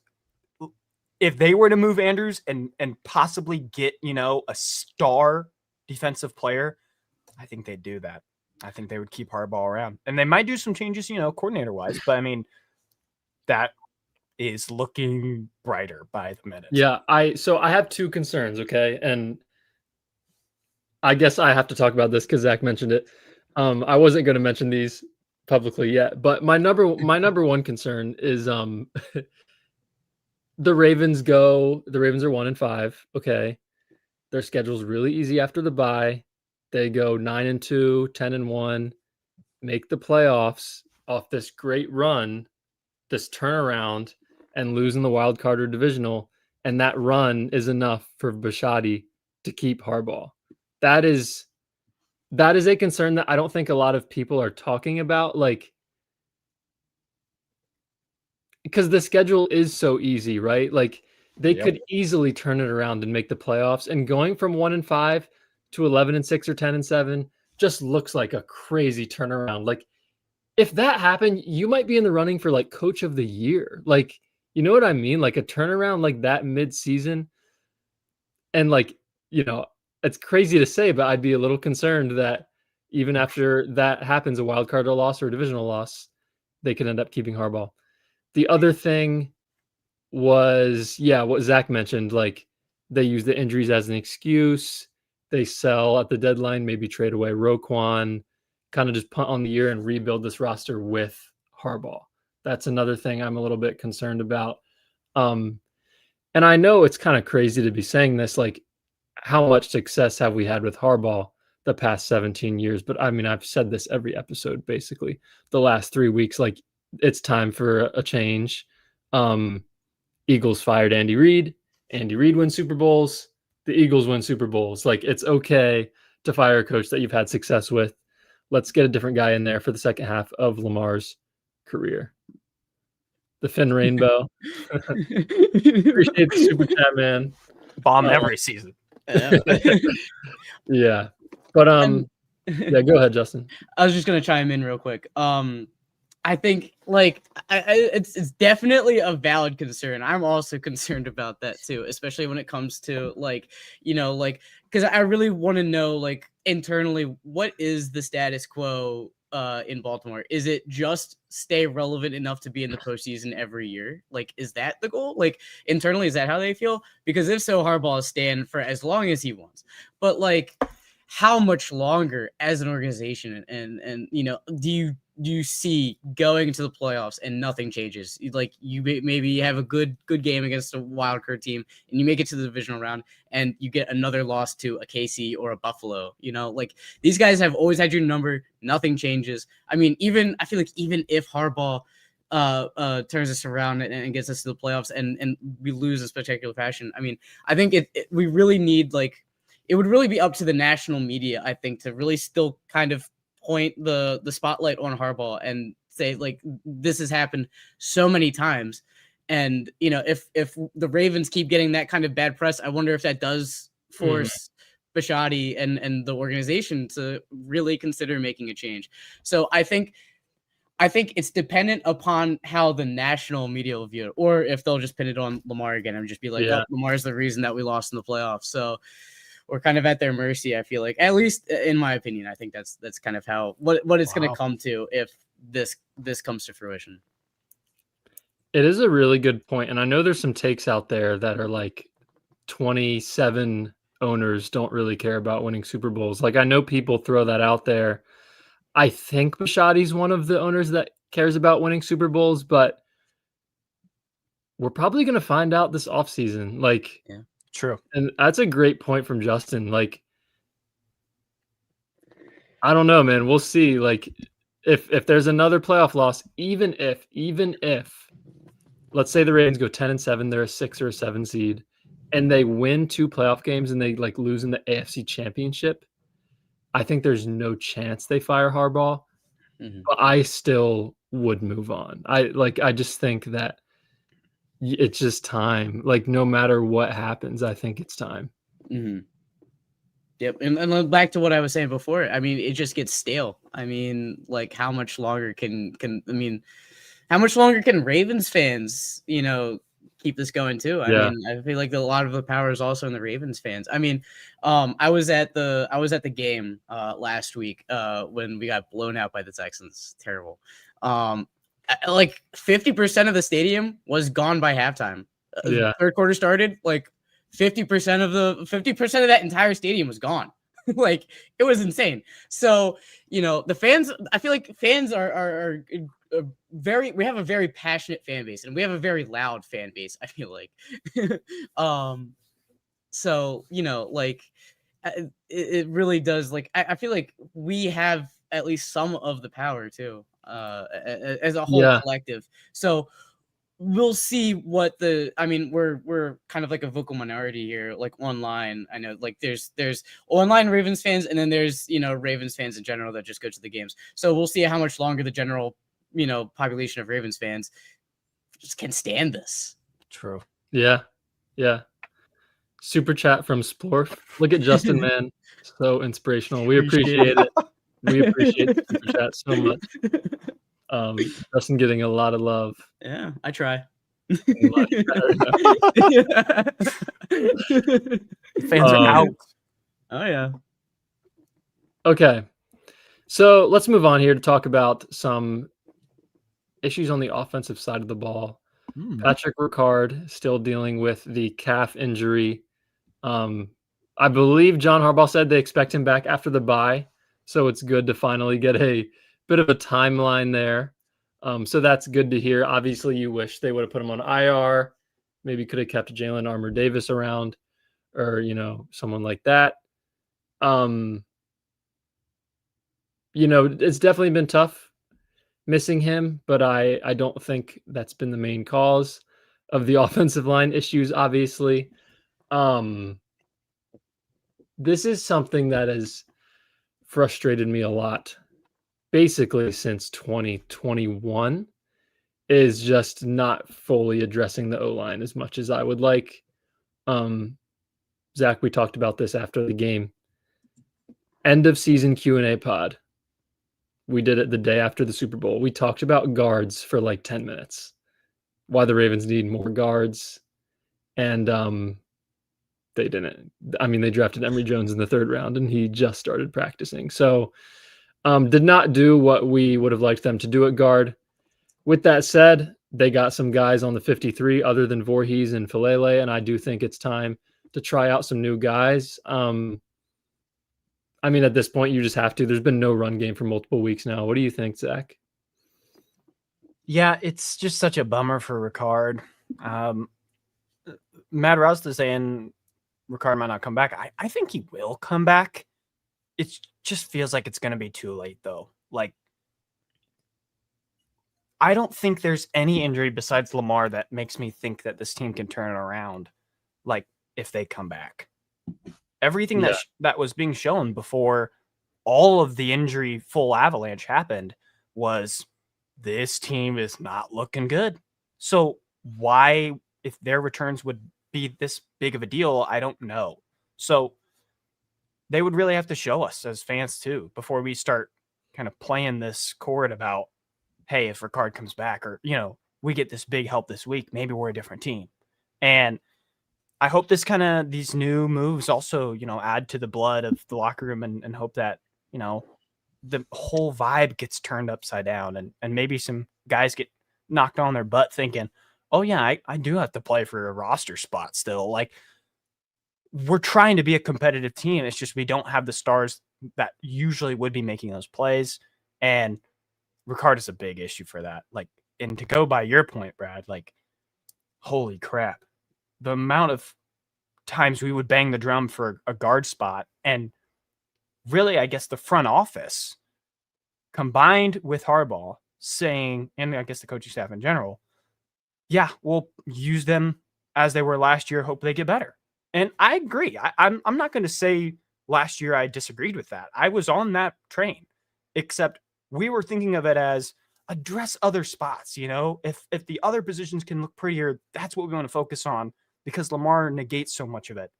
if they were to move Andrews and possibly get, a star defensive player, I think they'd do that. I think they would keep Harbaugh around, and they might do some changes, coordinator wise, but I mean, that is looking brighter by the minute. Yeah. I have two concerns. Okay. And I guess I have to talk about this because Zach mentioned it. I wasn't going to mention these publicly yet, but my number one concern is the Ravens are 1-5. Okay. Their schedule's really easy after the bye. They go 9-2, 10-1, make the playoffs off this great run, this turnaround, and lose in the wild card or divisional. And that run is enough for Bisciotti to keep Harbaugh. That is a concern that I don't think a lot of people are talking about. Because the schedule is so easy, right? They could easily turn it around and make the playoffs, and going from 1-5 to 11-6 or 10-7 just looks like a crazy turnaround. if that happened, you might be in the running for like coach of the year. Like, you know what I mean? Like a turnaround like that mid-season. And like, it's crazy to say, but I'd be a little concerned that even after that happens, a wild card loss or a divisional loss, they could end up keeping Harbaugh. The other thing was, what Zach mentioned, like they use the injuries as an excuse. They sell at the deadline, maybe trade away Roquan, kind of just punt on the year and rebuild this roster with Harbaugh. That's another thing I'm a little bit concerned about. And I know it's kind of crazy to be saying this, like how much success have we had with Harbaugh the past 17 years? But I mean, I've said this every episode, basically the last 3 weeks, like it's time for a change. Eagles fired Andy Reid. Andy Reid wins Super Bowls. The Eagles win Super Bowls. Like, it's okay to fire a coach that you've had success with. Let's get a different guy in there for the second half of Lamar's career. The Finn Rainbow. Appreciate the super chat, man. Bomb every season. Yeah. But go ahead, Justin. I was just gonna chime in real quick. I think it's definitely a valid concern. I'm also concerned about that too, especially when it comes to because I really want to know internally, what is the status quo in Baltimore? Is it just stay relevant enough to be in the postseason every year? Is that the goal? Internally, is that how they feel? Because if so, Harbaugh is staying for as long as he wants. But how much longer as an organization? And do you see going to the playoffs and nothing changes? You maybe have a good game against a wild card team and you make it to the divisional round and you get another loss to a KC or a Buffalo. These guys have always had your number. Nothing changes. I mean, I feel like even if Harbaugh turns us around and gets us to the playoffs and we lose in spectacular fashion, I mean, I think we really need it would really be up to the national media, I think, to really still kind of point the spotlight on Harbaugh and say this has happened so many times. And if the Ravens keep getting that kind of bad press, I wonder if that does force Bisciotti and the organization to really consider making a change. So I think it's dependent upon how the national media will view it, or if they'll just pin it on Lamar again and just be like, oh, Lamar's the reason that we lost in the playoffs. So we're kind of at their mercy. I feel like, at least in my opinion, I think that's kind of how what it's going to come to if this comes to fruition. It is a really good point, and I know there's some takes out there that are 27 owners don't really care about winning Super Bowls. I know people throw that out there. I think Bisciotti's one of the owners that cares about winning Super Bowls, but we're probably going to find out this offseason. True. And that's a great point from Justin. I don't know, man. We'll see. If there's another playoff loss, even if let's say the Ravens go 10-7, they're a 6 or a 7 seed, and they win 2 playoff games and they lose in the AFC Championship, I think there's no chance they fire Harbaugh. But I still would move on. I just think that it's just time. No matter what happens, I think it's time. Yep. And back to what I was saying before, I mean, it just gets stale. I mean, how much longer can Ravens fans, keep this going too? I mean, I feel like a lot of the power is also in the Ravens fans. I mean, I was at the game last week when we got blown out by the Texans. Terrible. 50% of the stadium was gone by halftime. Third quarter started, 50% of that entire stadium was gone. It was insane. So, the fans, I feel like fans are we have a very passionate fan base and we have a very loud fan base, I feel like. So, it really does. I feel like we have at least some of the power too, as a whole collective. So we'll see what we're kind of like a vocal minority here, online. I know there's online Ravens fans and then there's, Ravens fans in general that just go to the games. So we'll see how much longer the general, population of Ravens fans just can stand this. True. Yeah. Super chat from Splorf. Look at Justin, man. So inspirational. We appreciate it. We appreciate the super chat so much. Justin getting a lot of love. Yeah, I try. Fans are out. Oh yeah. Okay, so let's move on here to talk about some issues on the offensive side of the ball. Patrick Ricard still dealing with the calf injury. I believe John Harbaugh said they expect him back after the bye, so it's good to finally get a bit of a timeline there. So that's good to hear. Obviously, you wish they would have put him on IR. Maybe could have kept Jalen Armour-Davis around, or someone like that. It's definitely been tough missing him, but I don't think that's been the main cause of the offensive line issues, obviously. This is something that has frustrated me a lot, basically since 2021, is just not fully addressing the O-line as much as I would like. Zach, we talked about this after the game. End of season Q&A pod. We did it the day after the Super Bowl. We talked about guards for like 10 minutes. Why the Ravens need more guards. And they didn't. I mean, they drafted Emory Jones in the 3rd round, and he just started practicing. So did not do what we would have liked them to do at guard. With that said, they got some guys on the 53 other than Voorhees and Falele, and I do think it's time to try out some new guys. I mean, at this point, you just have to. There's been no run game for multiple weeks now. What do you think, Zach? Yeah, it's just such a bummer for Ricard. Matt Rouse is saying Ricard might not come back. I think he will come back. It just feels like it's going to be too late, though. Like, I don't think there's any injury besides Lamar that makes me think that this team can turn it around, like, if they come back. Everything that was being shown before all of the injury full avalanche happened was this team is not looking good. So why, if their returns would be this big of a deal, I don't know. So they would really have to show us as fans too before we start kind of playing this chord about, hey, if Ricard comes back or, we get this big help this week, maybe we're a different team. And I hope these new moves also, add to the blood of the locker room and hope that, the whole vibe gets turned upside down and maybe some guys get knocked on their butt thinking, oh yeah, I do have to play for a roster spot still. Like, we're trying to be a competitive team. It's just we don't have the stars that usually would be making those plays. And Ricard is a big issue for that. Like, and to go by your point, Brad, like, holy crap. The amount of times we would bang the drum for a guard spot, and really, I guess the front office combined with Harbaugh saying, and I guess the coaching staff in general, yeah, we'll use them as they were last year. Hope they get better. And I agree. I'm not going to say last year I disagreed with that. I was on that train, except we were thinking of it as address other spots. If the other positions can look prettier, that's what we want to focus on, because Lamar negates so much of it.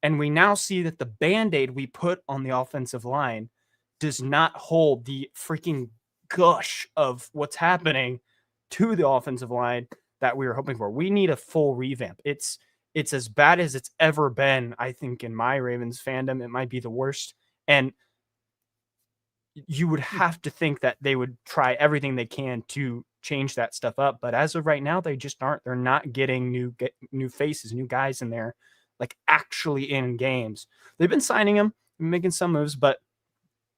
And we now see that the Band-Aid we put on the offensive line does not hold the freaking gush of what's happening to the offensive line that we were hoping for. We need a full revamp. It's as bad as it's ever been, I think, in my Ravens fandom. It might be the worst. And you would have to think that they would try everything they can to change that stuff up. But as of right now, they just aren't. They're not getting new faces, new guys in there, like actually in games. They've been signing them, making some moves, but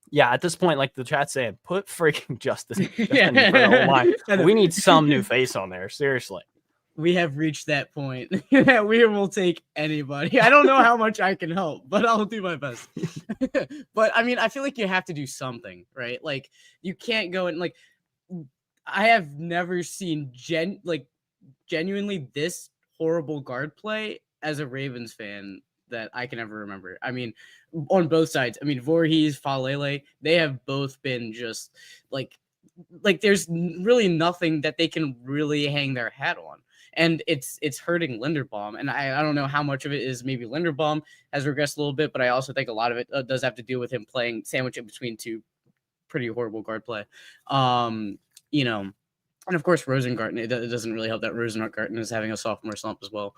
yeah, at this point, like the chat's saying, put freaking Justin for the whole line. We need some new face on there. Seriously. We have reached that point that we will take anybody. I don't know how much I can help, but I'll do my best. But I mean, I feel like you have to do something, right? Like, you can't go and, like, I have never seen genuinely this horrible guard play as a Ravens fan that I can ever remember. I mean, on both sides. I mean, Voorhees, Falele, they have both been just like there's really nothing that they can really hang their hat on. And it's hurting Linderbaum. And I don't know how much of it is maybe Linderbaum has regressed a little bit, but I also think a lot of it does have to do with him playing sandwich in between two pretty horrible guard play. And of course, Rosengarten, it doesn't really help that Rosengarten is having a sophomore slump as well.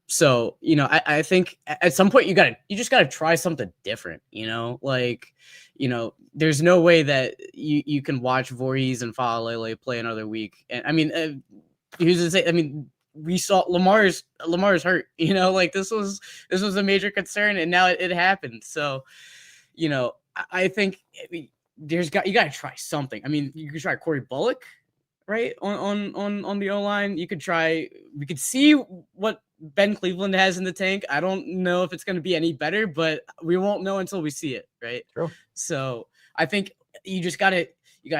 So, I think at some point you just gotta try something different, there's no way that you can watch Voorhees and Faalele play another week. And I mean, who's to say? I mean, we saw Lamar's hurt, this was a major concern, and now it happened. So, I think you got to try something. I mean, you could try Corey Bullock, right, on the O-line. We could see what Ben Cleveland has in the tank. I don't know if it's going to be any better, but we won't know until we see it, right? True. So I think you gotta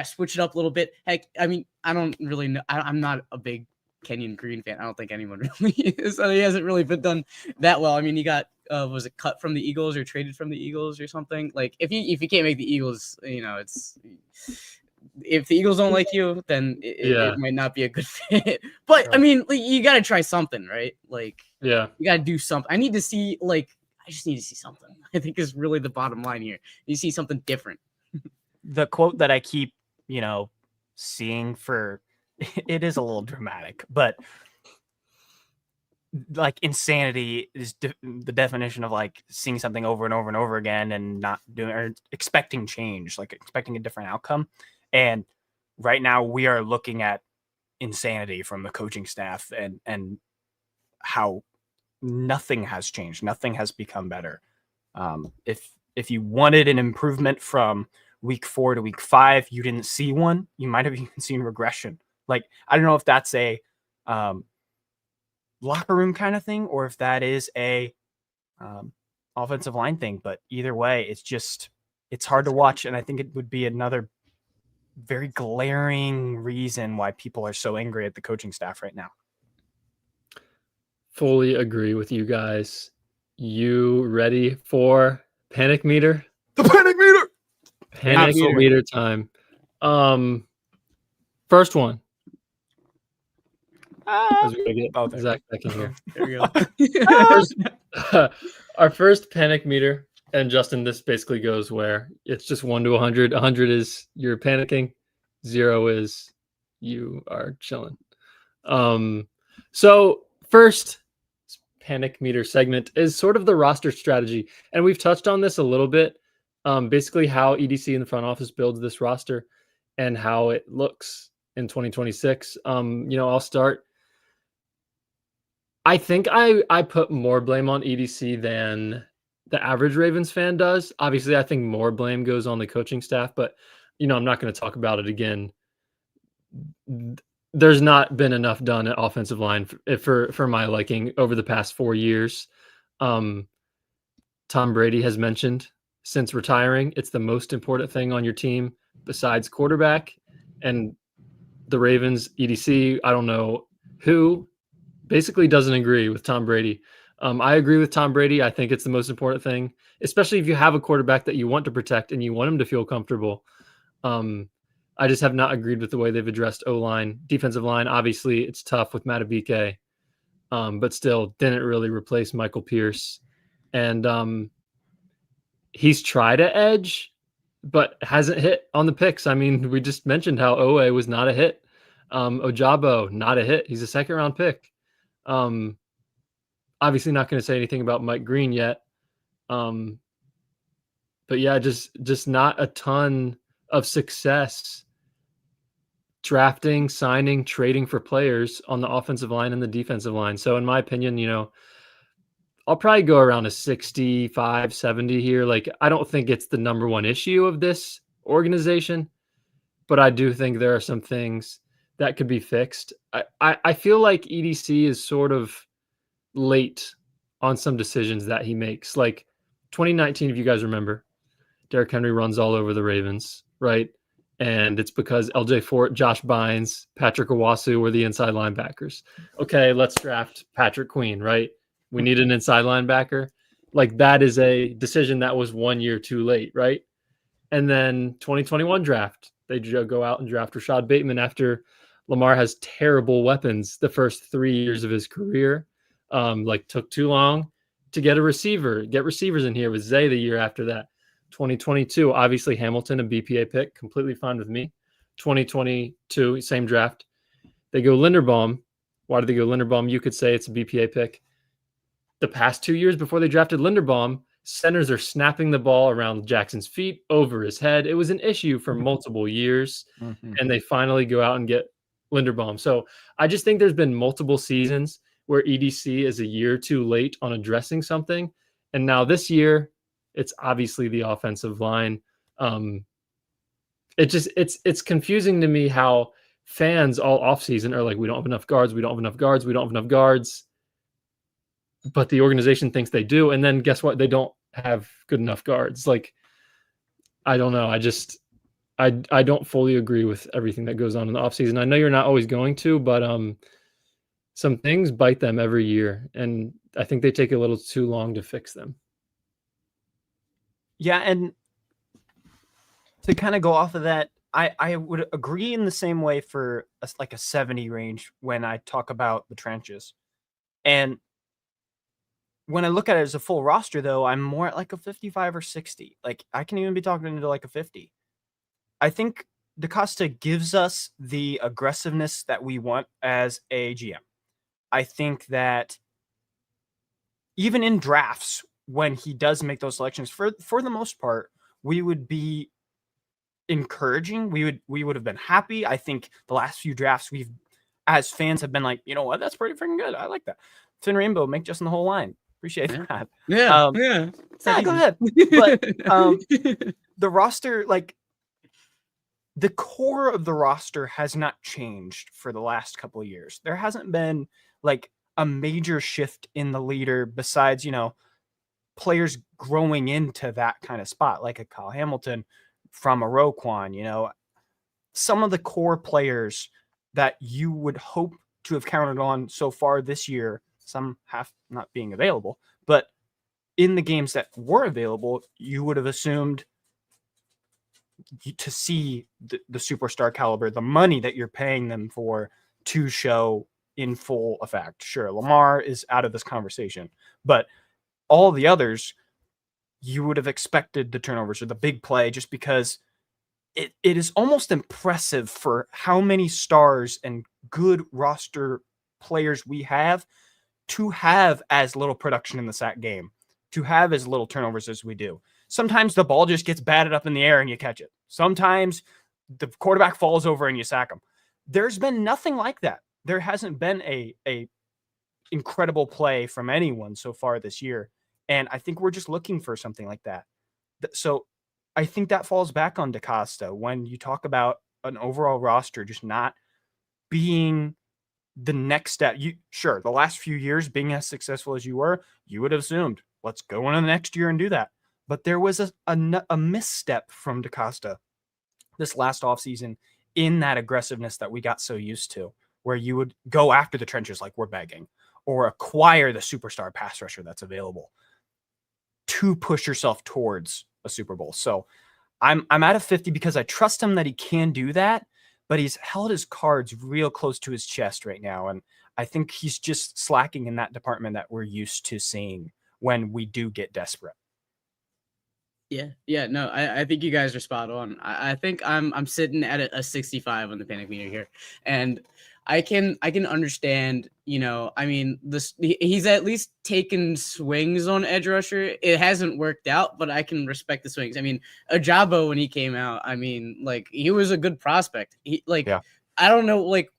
switch it up a little bit. Heck, I mean, I don't really know. I'm not a big Kenyon Green fan. I don't think anyone really is. So he hasn't really been done that well. I mean, he got was it cut from the Eagles or traded from the Eagles or something? Like if you can't make the Eagles, it's if the Eagles don't like you, then it might not be a good fit. But right. I mean, you got to try something, right? Like, you got to do something. I just need to see something. I think is really the bottom line here. You see something different. The quote that I keep, seeing it is a little dramatic, but like insanity is the definition of like seeing something over and over and over again and not doing or expecting change, like expecting a different outcome. And right now we are looking at insanity from the coaching staff and how nothing has changed. Nothing has become better. If you wanted an improvement from week 4 to week 5, you didn't see one. You might have even seen regression. Like, I don't know if that's a locker room kind of thing or if that is a offensive line thing. But either way, it's hard to watch. And I think it would be another very glaring reason why people are so angry at the coaching staff right now. Fully agree with you guys. You ready for panic meter? The panic meter! Panic meter time. First one. As we get Zach back in here. There we go. Our first panic meter, and Justin, this basically goes where it's just 1 to 100. 100 is you're panicking. 0 is you are chilling. So first panic meter segment is sort of the roster strategy, and we've touched on this a little bit. Basically how EDC in the front office builds this roster and how it looks in 2026. I'll start. I think I put more blame on EDC than the average Ravens fan does. Obviously, I think more blame goes on the coaching staff, but I'm not going to talk about it again. There's not been enough done at offensive line for my liking over the past 4 years. Tom Brady has mentioned since retiring, it's the most important thing on your team besides quarterback. And the Ravens, EDC, I don't know who, basically doesn't agree with Tom Brady. I agree with Tom Brady. I think it's the most important thing, especially if you have a quarterback that you want to protect and you want him to feel comfortable. I just have not agreed with the way they've addressed O-line. Defensive line, obviously, it's tough with Madubuike, but still didn't really replace Michael Pierce. And he's tried to edge, but hasn't hit on the picks. I mean, we just mentioned how Oweh was not a hit. Ojabo, not a hit. He's a second-round pick. Obviously not going to say anything about Mike Green yet. But yeah, just not a ton of success drafting, signing, trading for players on the offensive line and the defensive line. So in my opinion, I'll probably go around a 65, 70 here. Like, I don't think it's the number one issue of this organization, but I do think there are some things that could be fixed. I feel like EDC is sort of late on some decisions that he makes. Like 2019, if you guys remember, Derrick Henry runs all over the Ravens, right? And it's because LJ Fort, Josh Bynes, Patrick Owasu were the inside linebackers. Okay, let's draft Patrick Queen, right? We need an inside linebacker. Like, that is a decision that was 1 year too late, right? And then 2021 draft, they go out and draft Rashad Bateman after Lamar has terrible weapons the first 3 years of his career. Took too long to get receivers in here with Zay the year after that. 2022, obviously Hamilton, a BPA pick, completely fine with me. 2022, same draft. They go Linderbaum. Why do they go Linderbaum? You could say it's a BPA pick. The past 2 years before they drafted Linderbaum, centers are snapping the ball around Jackson's feet, over his head. It was an issue for multiple years, and they finally go out and get Linderbaum. So I just think there's been multiple seasons where EDC is a year too late on addressing something. And now this year, it's obviously the offensive line. It's confusing to me how fans all offseason are like, we don't have enough guards, we don't have enough guards, we don't have enough guards. But the organization thinks they do. And then guess what? They don't have good enough guards. Like, I don't know. I don't fully agree with everything that goes on in the offseason. I know you're not always going to, but some things bite them every year. And I think they take a little too long to fix them. Yeah, and to kind of go off of that, I would agree in the same way for like a 70 range when I talk about the trenches. And when I look at it as a full roster, though, I'm more at like a 55 or 60. Like, I can even be talking into like a 50. I think DaCosta gives us the aggressiveness that we want as a GM. I think that even in drafts, when he does make those selections, for the most part, we would be encouraging. We would have been happy. I think the last few drafts we've, as fans, have been like, you know what, that's pretty freaking good. I like that. Finn Rainbow, make Justin the whole line. Appreciate that. Yeah. Go ahead. But the roster, like, the core of the roster has not changed for the last couple of years. There hasn't been like a major shift in the leader besides, you know, players growing into that kind of spot, like a Kyle Hamilton from a Roquan, you know, some of the core players that you would hope to have counted on so far this year, some have not being available, but in the games that were available, you would have assumed to see the superstar caliber, the money that you're paying them for, to show in full effect. Sure, Lamar is out of this conversation, but all the others, you would have expected the turnovers or the big play, just because it is almost impressive for how many stars and good roster players we have to have as little production in the sack game, to have as little turnovers as we do. Sometimes the ball just gets batted up in the air and you catch it. Sometimes the quarterback falls over and you sack him. There's been nothing like that. There hasn't been a incredible play from anyone so far this year. And I think we're just looking for something like that. So I think that falls back on DaCosta when you talk about an overall roster just not being the next step. Sure, the last few years being as successful as you were, you would have assumed, let's go into the next year and do that. But there was a misstep from DaCosta this last offseason in that aggressiveness that we got so used to, where you would go after the trenches like we're begging, or acquire the superstar pass rusher that's available to push yourself towards a Super Bowl. So I'm at a 50 because I trust him that he can do that, but he's held his cards real close to his chest right now. And I think he's just slacking in that department that we're used to seeing when we do get desperate. Yeah, no, I think you guys are spot on. I think I'm sitting at a 65 on the panic meter here, and I can understand. You know, I mean, he's at least taken swings on edge rusher. It hasn't worked out, but I can respect the swings. I mean, Ajabo, when he came out, I mean, like, he was a good prospect. I don't know, like,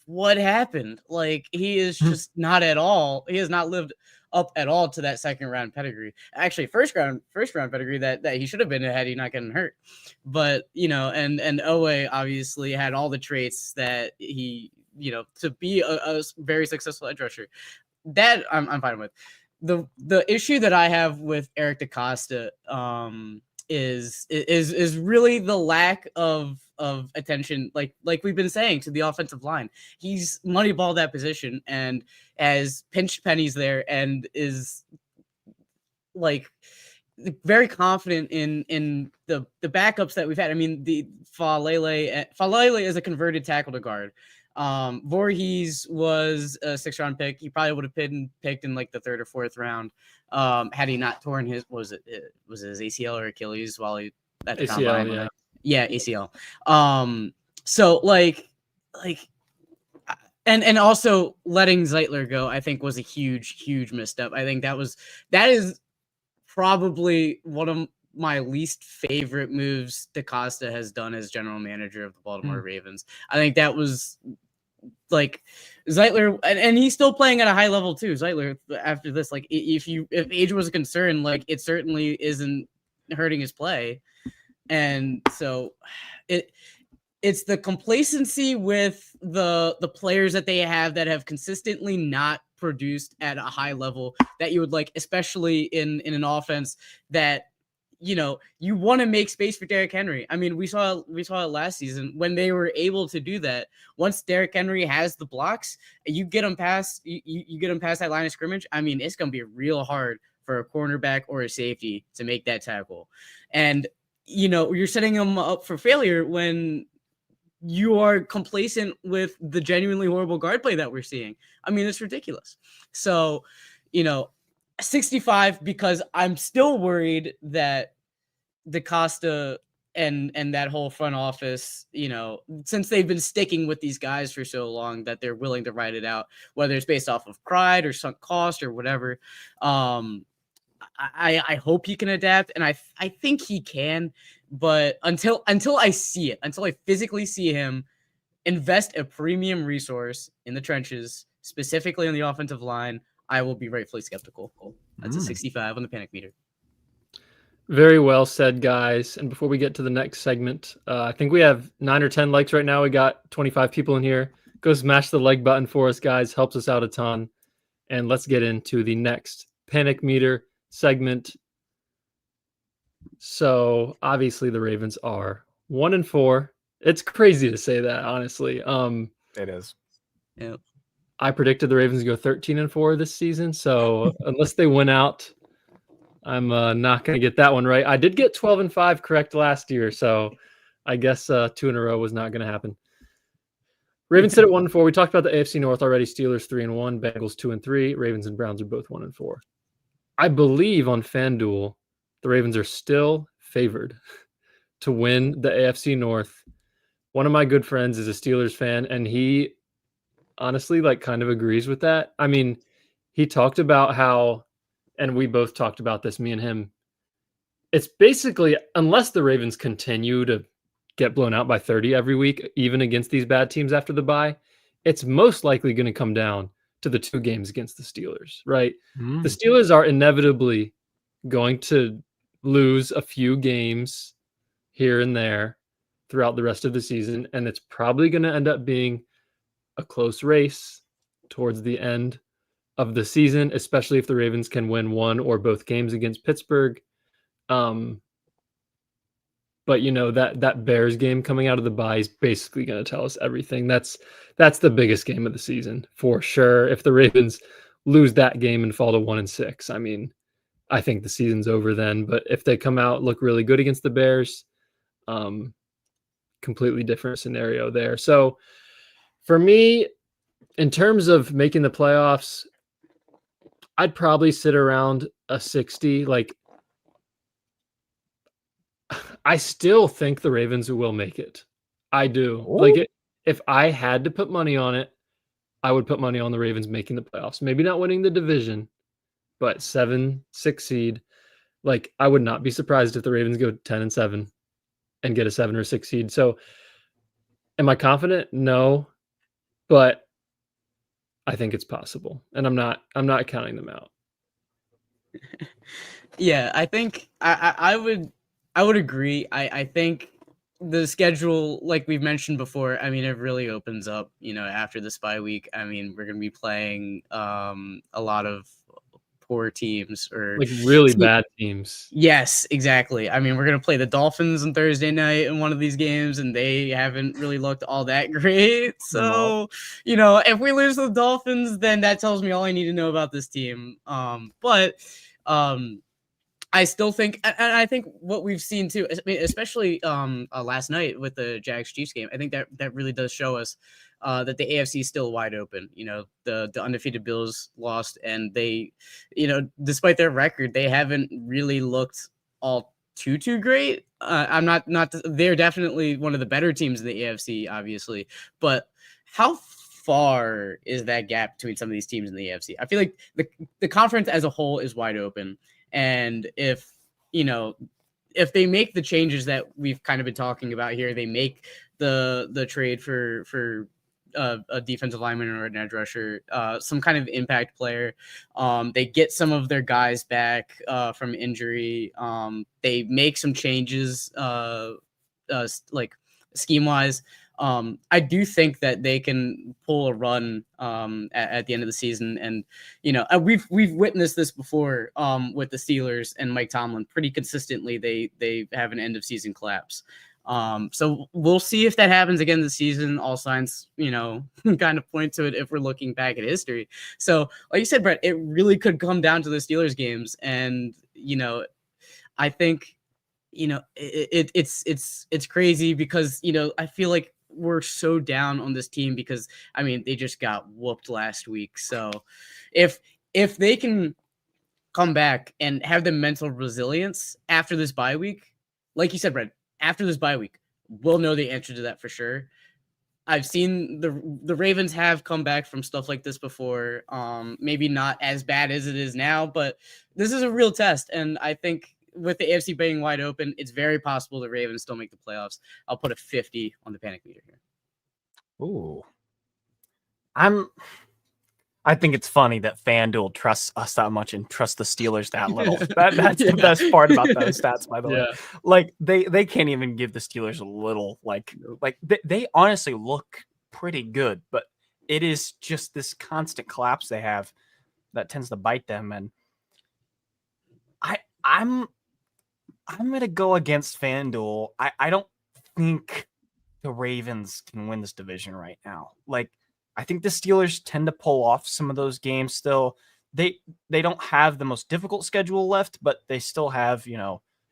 what happened. Like, he is just not at all. He has not lived up at all to that second round pedigree. Actually, first round pedigree that he should have been had he not gotten hurt. But, you know, and Oweh obviously had all the traits that he, you know, to be a very successful edge rusher. That I'm fine with. The issue that I have with Eric DaCosta is really the lack of attention, like we've been saying, to the offensive line. He's moneyballed that position and has pinched pennies there, and is like very confident in the backups that we've had. I mean, the Falele is a converted tackle to guard. Voorhees was a 6th round pick. He probably would have been picked in like the 3rd or 4th round had he not torn his was it his ACL or Achilles while he at the ACL, combine. Yeah, ACL. So and also letting Zeitler go, I think, was a huge misstep. I think that is probably one of my least favorite moves DaCosta has done as general manager of the Baltimore Ravens. I think that was like Zeitler, and he's still playing at a high level too. Zeitler, after this, like if age was a concern, like it certainly isn't hurting his play. And so it's the complacency with the players that they have that have consistently not produced at a high level that you would like, especially in an offense that, you know, you want to make space for Derrick Henry. I mean, we saw it last season when they were able to do that. Once Derrick Henry has the blocks, you get him past you get him past that line of scrimmage. I mean, it's gonna be real hard for a cornerback or a safety to make that tackle. And you know, you're setting them up for failure when you are complacent with the genuinely horrible guard play that we're seeing. I mean, it's ridiculous. So, you know, 65 because I'm still worried that DaCosta and that whole front office, you know, since they've been sticking with these guys for so long, that they're willing to ride it out, whether it's based off of pride or sunk cost or whatever. I hope he can adapt, and I think he can, but until I see it, until I physically see him invest a premium resource in the trenches, specifically on the offensive line, I will be rightfully skeptical. That's a 65 on the panic meter. Very well said, guys. And before we get to the next segment, I think we have 9 or 10 likes right now. We got 25 people in here. Go smash the like button for us, guys. Helps us out a ton. And let's get into the next panic meter segment. So obviously the Ravens are 1-4. It's crazy to say that, honestly. It is. Yeah. I predicted the Ravens go 13-4 this season. So unless they win out, I'm not going to get that one right. I did get 12-5 correct last year, so I guess 2 in a row was not going to happen. Ravens sit at 1-4. We talked about the AFC North already. Steelers 3-1, Bengals 2-3. Ravens and Browns are both 1-4. I believe on FanDuel, the Ravens are still favored to win the AFC North. One of my good friends is a Steelers fan, and he honestly kind of agrees with that. I mean, he talked about how, and we both talked about this, me and him, it's basically, unless the Ravens continue to get blown out by 30 every week, even against these bad teams after the bye, it's most likely going to come down to the 2 games against the Steelers, right? The Steelers are inevitably going to lose a few games here and there throughout the rest of the season, and it's probably going to end up being a close race towards the end of the season, especially if the Ravens can win one or both games against Pittsburgh. But you know, that Bears game coming out of the bye is basically going to tell us everything. That's the biggest game of the season for sure. If the Ravens lose that game and fall to 1-6, I mean, I think the season's over then. But if they come out, look really good against the Bears, completely different scenario there. So for me, in terms of making the playoffs, I'd probably sit around a 60. I still think the Ravens will make it. I do. Ooh. If I had to put money on it, I would put money on the Ravens making the playoffs. Maybe not winning the division, but 7-6 seed. I would not be surprised if the Ravens go 10-7 and get a 7 or 6 seed. So am I confident? No, but I think it's possible. And I'm not counting them out. Yeah, I think I would agree. I think the schedule, like we've mentioned before, I mean, it really opens up, you know, after this bye week. I mean, we're going to be playing a lot of poor teams or really bad teams. Yes, exactly. I mean, we're going to play the Dolphins on Thursday night in one of these games, and they haven't really looked all that great. So, you know, if we lose to the Dolphins, then that tells me all I need to know about this team. But I still think, and I think what we've seen too, especially last night with the Jags-Chiefs game, I think that really does show us that the AFC is still wide open. You know, the undefeated Bills lost, and they, you know, despite their record, they haven't really looked all too great. I'm not they're definitely one of the better teams in the AFC, obviously, but how far is that gap between some of these teams in the AFC? I feel like the conference as a whole is wide open, and if if they make the changes that we've kind of been talking about here, they make the trade for a defensive lineman or an edge rusher, some kind of impact player. They get some of their guys back from injury. They make some changes, like scheme wise. I do think that they can pull a run at the end of the season, and we've witnessed this before with the Steelers and Mike Tomlin. Pretty consistently, they have an end of season collapse. So we'll see if that happens again this season. All signs, kind of point to it if we're looking back at history. So, like you said, Brett, it really could come down to the Steelers games, and I think it's crazy because I feel like we're so down on this team because they just got whooped last week. So if they can come back and have the mental resilience after this bye week, like you said, Brett, after this bye week, we'll know the answer to that for sure. I've seen the Ravens have come back from stuff like this before. Maybe not as bad as it is now, but this is a real test. And I think with the AFC being wide open, it's very possible the Ravens still make the playoffs. I'll put a 50 on the panic meter here. Ooh. I think it's funny that FanDuel trusts us that much and trusts the Steelers that little. That's the best part about those stats, by the way. Like they can't even give the Steelers a little they honestly look pretty good, but it is just this constant collapse they have that tends to bite them. And I'm gonna go against FanDuel. I don't think the Ravens can win this division right now. I think the Steelers tend to pull off some of those games still. They don't have the most difficult schedule left, but they still have,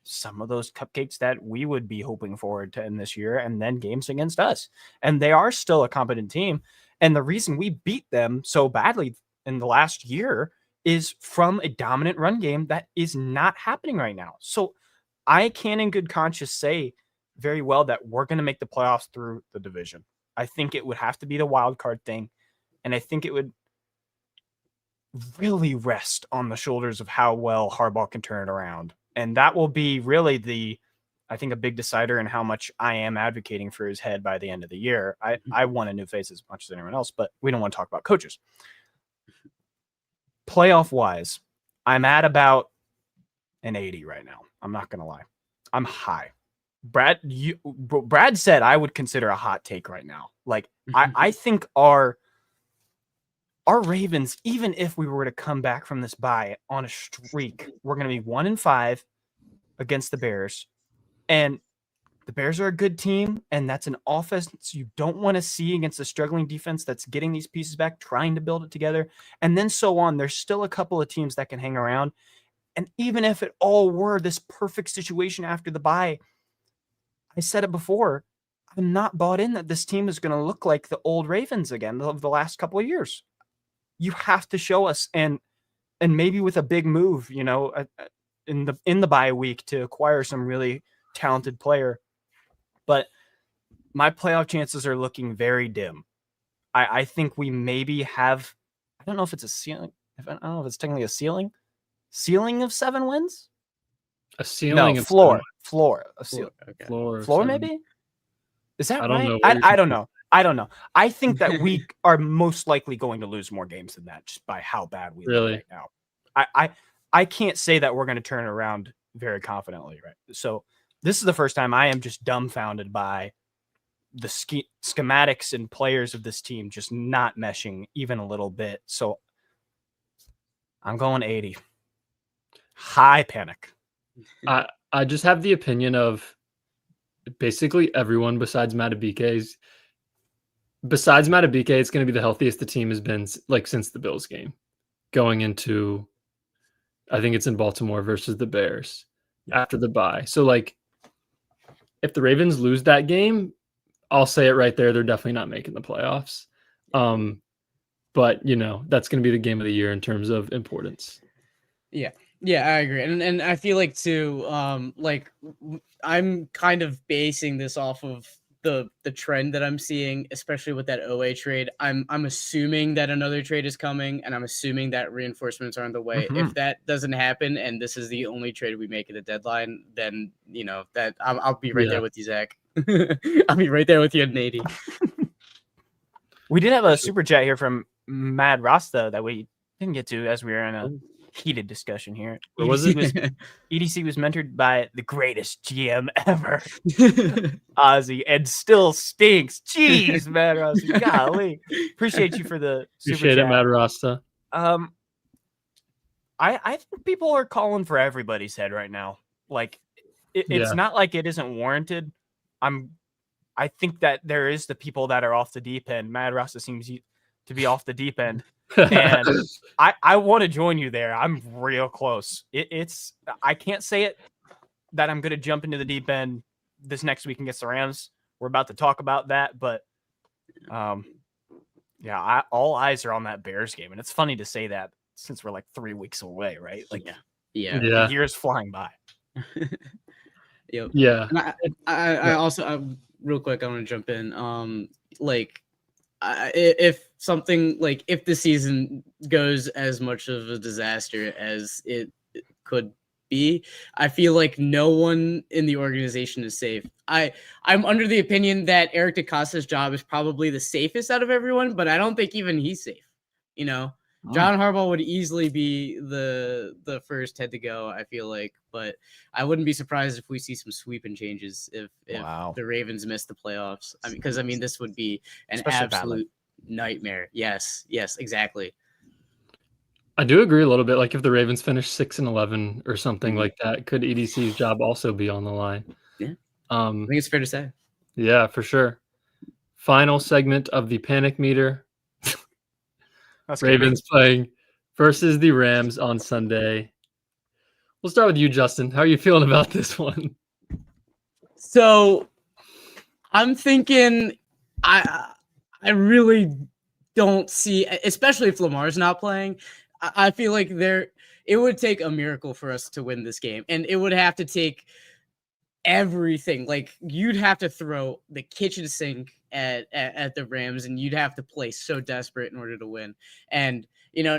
some of those cupcakes that we would be hoping forward to end this year, and then games against us. And they are still a competent team. And the reason we beat them so badly in the last year is from a dominant run game that is not happening right now. So I can in good conscience say very well that we're going to make the playoffs through the division. I think it would have to be the wild card thing. And I think it would really rest on the shoulders of how well Harbaugh can turn it around. And that will be really I think a big decider in how much I am advocating for his head by the end of the year. I want a new face as much as anyone else, but we don't want to talk about coaches. Playoff wise, I'm at about an 80 right now. I'm not going to lie. I'm high. Brad said I would consider a hot take right now. I think our Ravens, even if we were to come back from this bye on a streak, we're going to be 1-5 against the Bears. And the Bears are a good team, and that's an offense you don't want to see against a struggling defense that's getting these pieces back, trying to build it together, and then so on. There's still a couple of teams that can hang around. And even if it all were this perfect situation after the bye, I said it before, I'm not bought in that this team is going to look like the old Ravens again of the last couple of years. You have to show us, and maybe with a big move, in the bye week to acquire some really talented player. But my playoff chances are looking very dim. I think we maybe have, I don't know if it's a ceiling. I don't know if it's technically a ceiling of 7 wins. A ceiling no, of floor. Okay. Floor maybe? Is that right? Know I don't know. I don't know. I think that we are most likely going to lose more games than that just by how bad we look right now. I can't say that we're going to turn it around very confidently, right? So this is the first time I am just dumbfounded by the schematics and players of this team just not meshing even a little bit. So I'm going 80. High panic. I just have the opinion of basically everyone besides Matabike. Besides Matabike, it's going to be the healthiest the team has been since the Bills game, going into, I think it's in Baltimore versus the Bears after the bye. So if the Ravens lose that game, I'll say it right there. They're definitely not making the playoffs. But that's going to be the game of the year in terms of importance. Yeah, I agree, and I feel like too, like I'm kind of basing this off of the trend that I'm seeing, especially with that Oweh trade. I'm assuming that another trade is coming, and I'm assuming that reinforcements are on the way. If that doesn't happen, and this is the only trade we make at the deadline, then that I'll be right there with you, Zach. I'll be right there with you, Nady. We did have a super chat here from Mad Rasta that we didn't get to as we were in a heated discussion here. EDC was mentored by the greatest GM ever, Ozzy, and still stinks. Jeez, Mad Rasta, golly. Appreciate you for the super Appreciate chat. it, Mad Rasta. I think people are calling for everybody's head right now. Like, it's not like it isn't warranted. I think that there is the people that are off the deep end. Mad Rasta seems to be off the deep end. And I want to join you there. I'm real close. I can't say it that I'm going to jump into the deep end this next week against the Rams. We're about to talk about that, but all eyes are on that Bears game. And it's funny to say that since we're like 3 weeks away, right? Like, the year's flying by. Yep. Yeah. And I also real quick, I want to jump in. If something like if the season goes as much of a disaster as it could be, I feel like no one in the organization is safe. I'm under the opinion that Eric DeCosta's job is probably the safest out of everyone, but I don't think even he's safe. John Harbaugh would easily be the first head to go, I feel like, but I wouldn't be surprised if we see some sweeping changes if the Ravens miss the playoffs. Because this would be an absolute nightmare. Yes, exactly. I do agree a little bit. Like if the Ravens finish 6-11 or something like that, could EDC's job also be on the line? Yeah, I think it's fair to say. Yeah, for sure. Final segment of the panic meter. Ravens playing versus the Rams on Sunday. We'll start with you, Justin. How are you feeling about this one? So I'm thinking I really don't see, especially if Lamar's not playing, I feel like it would take a miracle for us to win this game. And it would have to take everything. Like you'd have to throw the kitchen sink at the Rams, and you'd have to play so desperate in order to win. And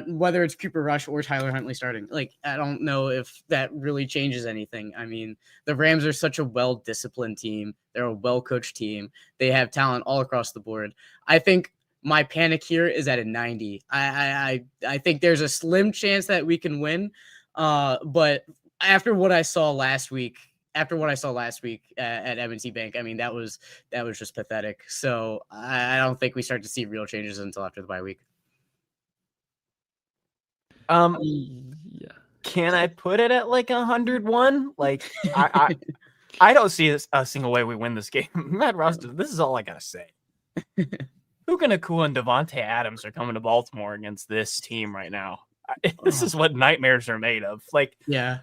whether it's Cooper Rush or Tyler Huntley starting, like I don't know if that really changes anything. I mean, the Rams are such a well-disciplined team. They're a well-coached team. They have talent all across the board. I think my panic here is at a 90. I think there's a slim chance that we can win. But after what I saw last week at M&T Bank, I mean, that was just pathetic. So I don't think we start to see real changes until after the bye week. Can I put it at like 101? Like I don't see a single way we win this game. Matt Ross, this is all I gotta say. Puka Nacua and Devontae Adams are coming to Baltimore against this team right now. This is what nightmares are made of. Like, yeah.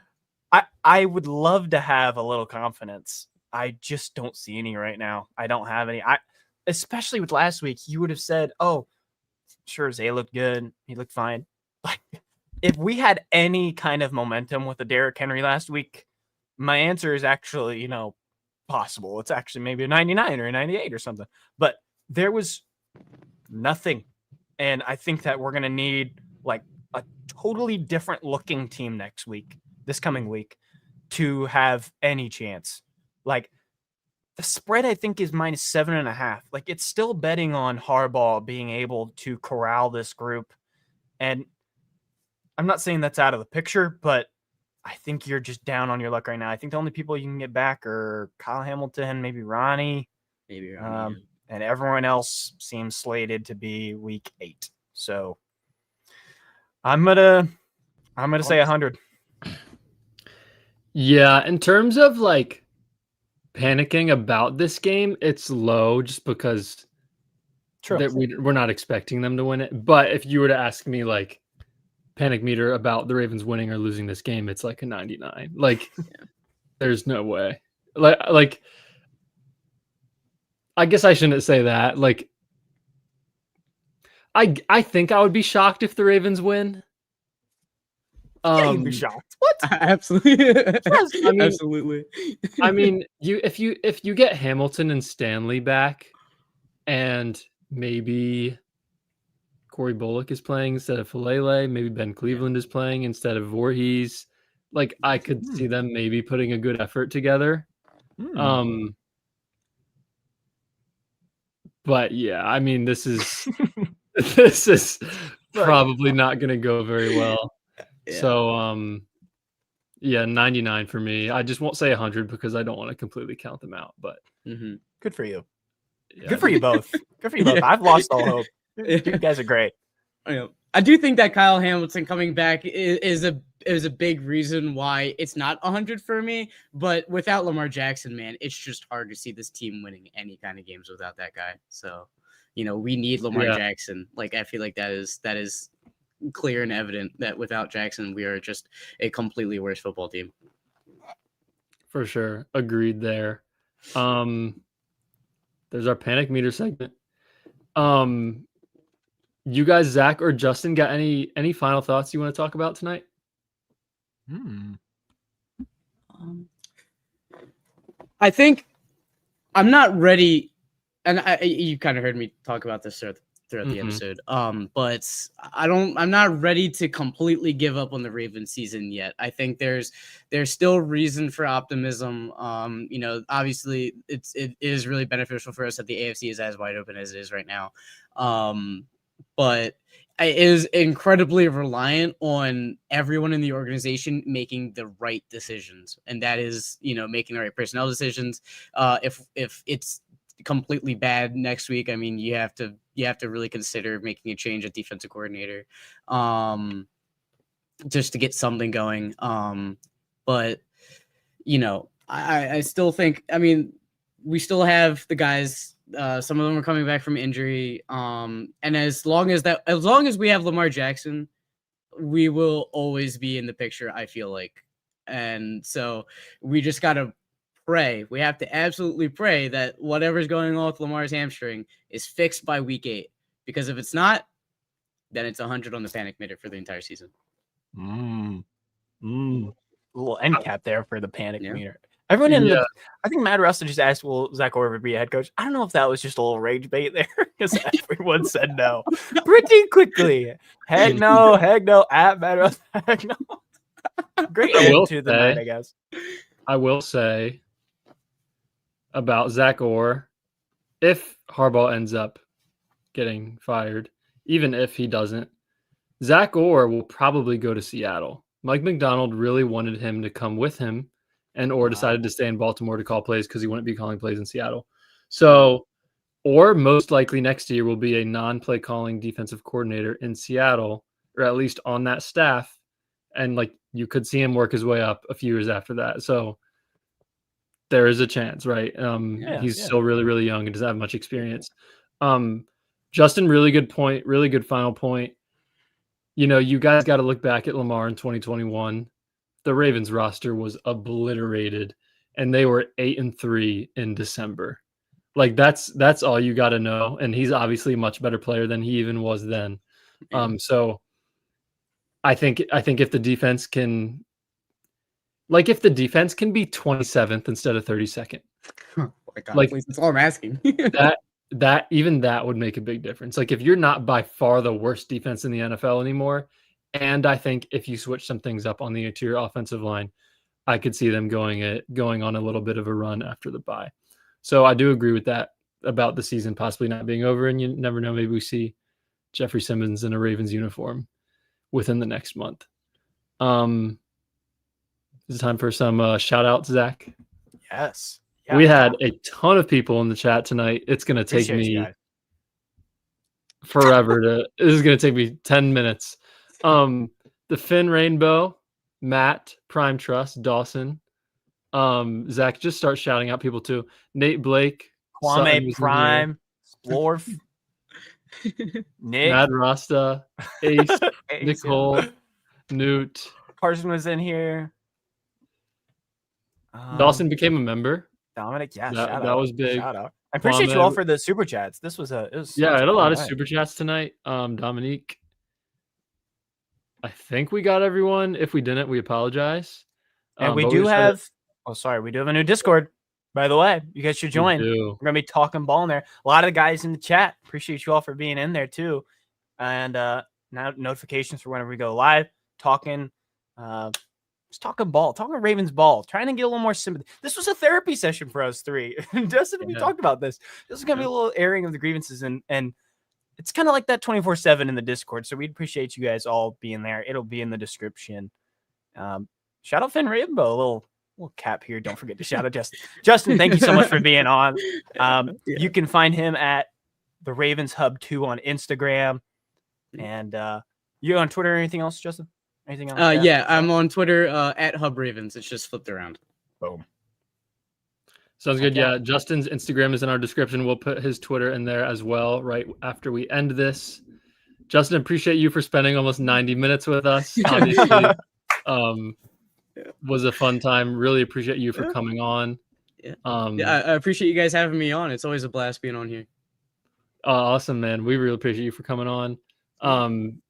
I would love to have a little confidence. I just don't see any right now. I don't have any. Especially with last week, you would have said, "Oh, sure, Zay looked good. He looked fine." Like, if we had any kind of momentum with the Derrick Henry last week, my answer is actually, possible. It's actually maybe a 99 or a 98 or something. But there was nothing, and I think that we're gonna need like a totally different looking team this coming week, to have any chance. Like the spread, I think, is -7.5. Like it's still betting on Harbaugh being able to corral this group. And I'm not saying that's out of the picture, but I think you're just down on your luck right now. I think the only people you can get back are Kyle Hamilton, maybe Ronnie. And everyone else seems slated to be week 8. So I'm gonna say 100. Yeah, in terms of like panicking about this game, it's low just because we're not expecting them to win it. But if you were to ask me like panic meter about the Ravens winning or losing this game, it's like a 99. Like there's no way. Like I guess I shouldn't say that. Like I think I would be shocked if the Ravens win. Yeah, you'd be shocked. What? Absolutely. I mean, absolutely. I mean, if you get Hamilton and Stanley back, and maybe Corey Bullock is playing instead of Falele, maybe Ben Cleveland is playing instead of Voorhees, like I could see them maybe putting a good effort together. But yeah, I mean, this is probably not going to go very well. Yeah. So, yeah, 99 for me. I just won't say 100 because I don't want to completely count them out. But good for you. Yeah, good for you both. Good for you both. I've lost all hope. You guys are great. I do think that Kyle Hamilton coming back is a big reason why it's not 100 for me. But without Lamar Jackson, man, it's just hard to see this team winning any kind of games without that guy. So, we need Lamar Jackson. Like, I feel like that is clear and evident that without Jackson, we are just a completely worse football team. For sure. Agreed there. There's our panic meter segment. You guys, Zach or Justin, got any final thoughts you want to talk about tonight? I think I'm not ready, and you kind of heard me talk about this throughout the episode. But I'm not ready to completely give up on the Ravens season yet. I think there's still reason for optimism. Obviously it is really beneficial for us that the AFC is as wide open as it is right now. But it is incredibly reliant on everyone in the organization making the right decisions. And that is, making the right personnel decisions. If it's completely bad next week, I mean, you have to really consider making a change at defensive coordinator, just to get something going. But I still think, I mean, we still have the guys. Some of them are coming back from injury. And as long as we have Lamar Jackson, we will always be in the picture, I feel like. And so we just got to pray. We have to absolutely pray that whatever's going on with Lamar's hamstring is fixed by week 8. Because if it's not, then it's 100 on the panic meter for the entire season. Little end cap there for the panic meter. Everyone I think Matt Russell just asked, will Zach Orr be a head coach? I don't know if that was just a little rage bait there because everyone said no pretty quickly. Heck no, at Matt Russell, heck no. Great end to the night, I guess. I will say about Zach Orr, if Harbaugh ends up getting fired, even if he doesn't, Zach Orr will probably go to Seattle. Mike McDonald really wanted him to come with him, and Orr decided to stay in Baltimore to call plays because he wouldn't be calling plays in Seattle. So, Orr most likely next year will be a non-play calling defensive coordinator in Seattle, or at least on that staff. And you could see him work his way up a few years after that. So there is a chance, right? He's still really, really young and doesn't have much experience. Justin, really good point. Really good final point. You guys got to look back at Lamar in 2021. The Ravens roster was obliterated, and they were 8-3 in December. That's all you got to know. And he's obviously a much better player than he even was then. So I think if the defense can, be 27th instead of 32nd, oh my God, that's all I'm asking. that would make a big difference. If you're not by far the worst defense in the NFL anymore. And I think if you switch some things up on the interior offensive line, I could see them going on a little bit of a run after the bye. So I do agree with that about the season possibly not being over. And you never know, maybe we see Jeffrey Simmons in a Ravens uniform within the next month. It's time for some shout outs, Zach. Yes. Yeah, we had a ton of people in the chat tonight. It's going to take me forever this is going to take me 10 minutes. The Finn Rainbow, Matt, Prime Trust, Dawson, Zach, just start shouting out people too. Nate Blake, Kwame Prime, Splorf, Nick, Mad Rasta, Ace, Nicole, Newt. Carson was in here. Dawson became a member. Dominic, that was big. Shout out. I appreciate you all for the super chats. I had a lot of super chats tonight. Dominique. I think we got everyone. If we didn't, we apologize. And we do have. Oh, sorry. We do have a new Discord. By the way, you guys should join. We're gonna be talking ball in there. A lot of the guys in the chat. Appreciate you all for being in there too. And now notifications for whenever we go live. Talking, just talking ball, talking Ravens ball, trying to get a little more sympathy. This was a therapy session for us three. Justin, we talked about this. This is gonna be a little airing of the grievances, and it's kind of like that 24/7 in the Discord. So we'd appreciate you guys all being there. It'll be in the description. Shout out Finn Rainbow, a little cap here. Don't forget to shout out Justin. Justin, thank you so much for being on. You can find him at the Ravens Hub 2 on Instagram. And you on Twitter or anything else, Justin? Anything else? Yeah, I'm on Twitter at Hub Ravens. It's just flipped around. Boom. Sounds good. Yeah, Justin's Instagram is in our description. We'll put his Twitter in there as well right after we end this. Justin, appreciate you for spending almost 90 minutes with us. Obviously, was a fun time. Really appreciate you for coming on. I appreciate you guys having me on. It's always a blast being on here. Awesome, man. We really appreciate you for coming on.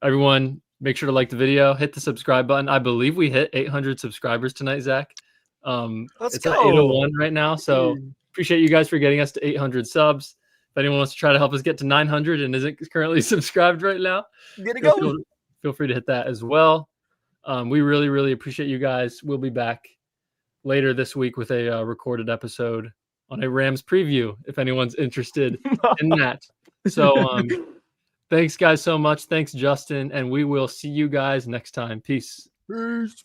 Everyone, make sure to like the video, hit the subscribe button. I believe we hit 800 subscribers tonight, Zach. It's at 801 right now, so appreciate you guys for getting us to 800 subs. If anyone wants to try to help us get to 900 and isn't currently subscribed right now, feel free to hit that as well. We really, really appreciate you guys. We'll be back later this week with a recorded episode on a Rams preview, if anyone's interested in that. So thanks, guys, so much. Thanks, Justin, and we will see you guys next time. Peace. Peace.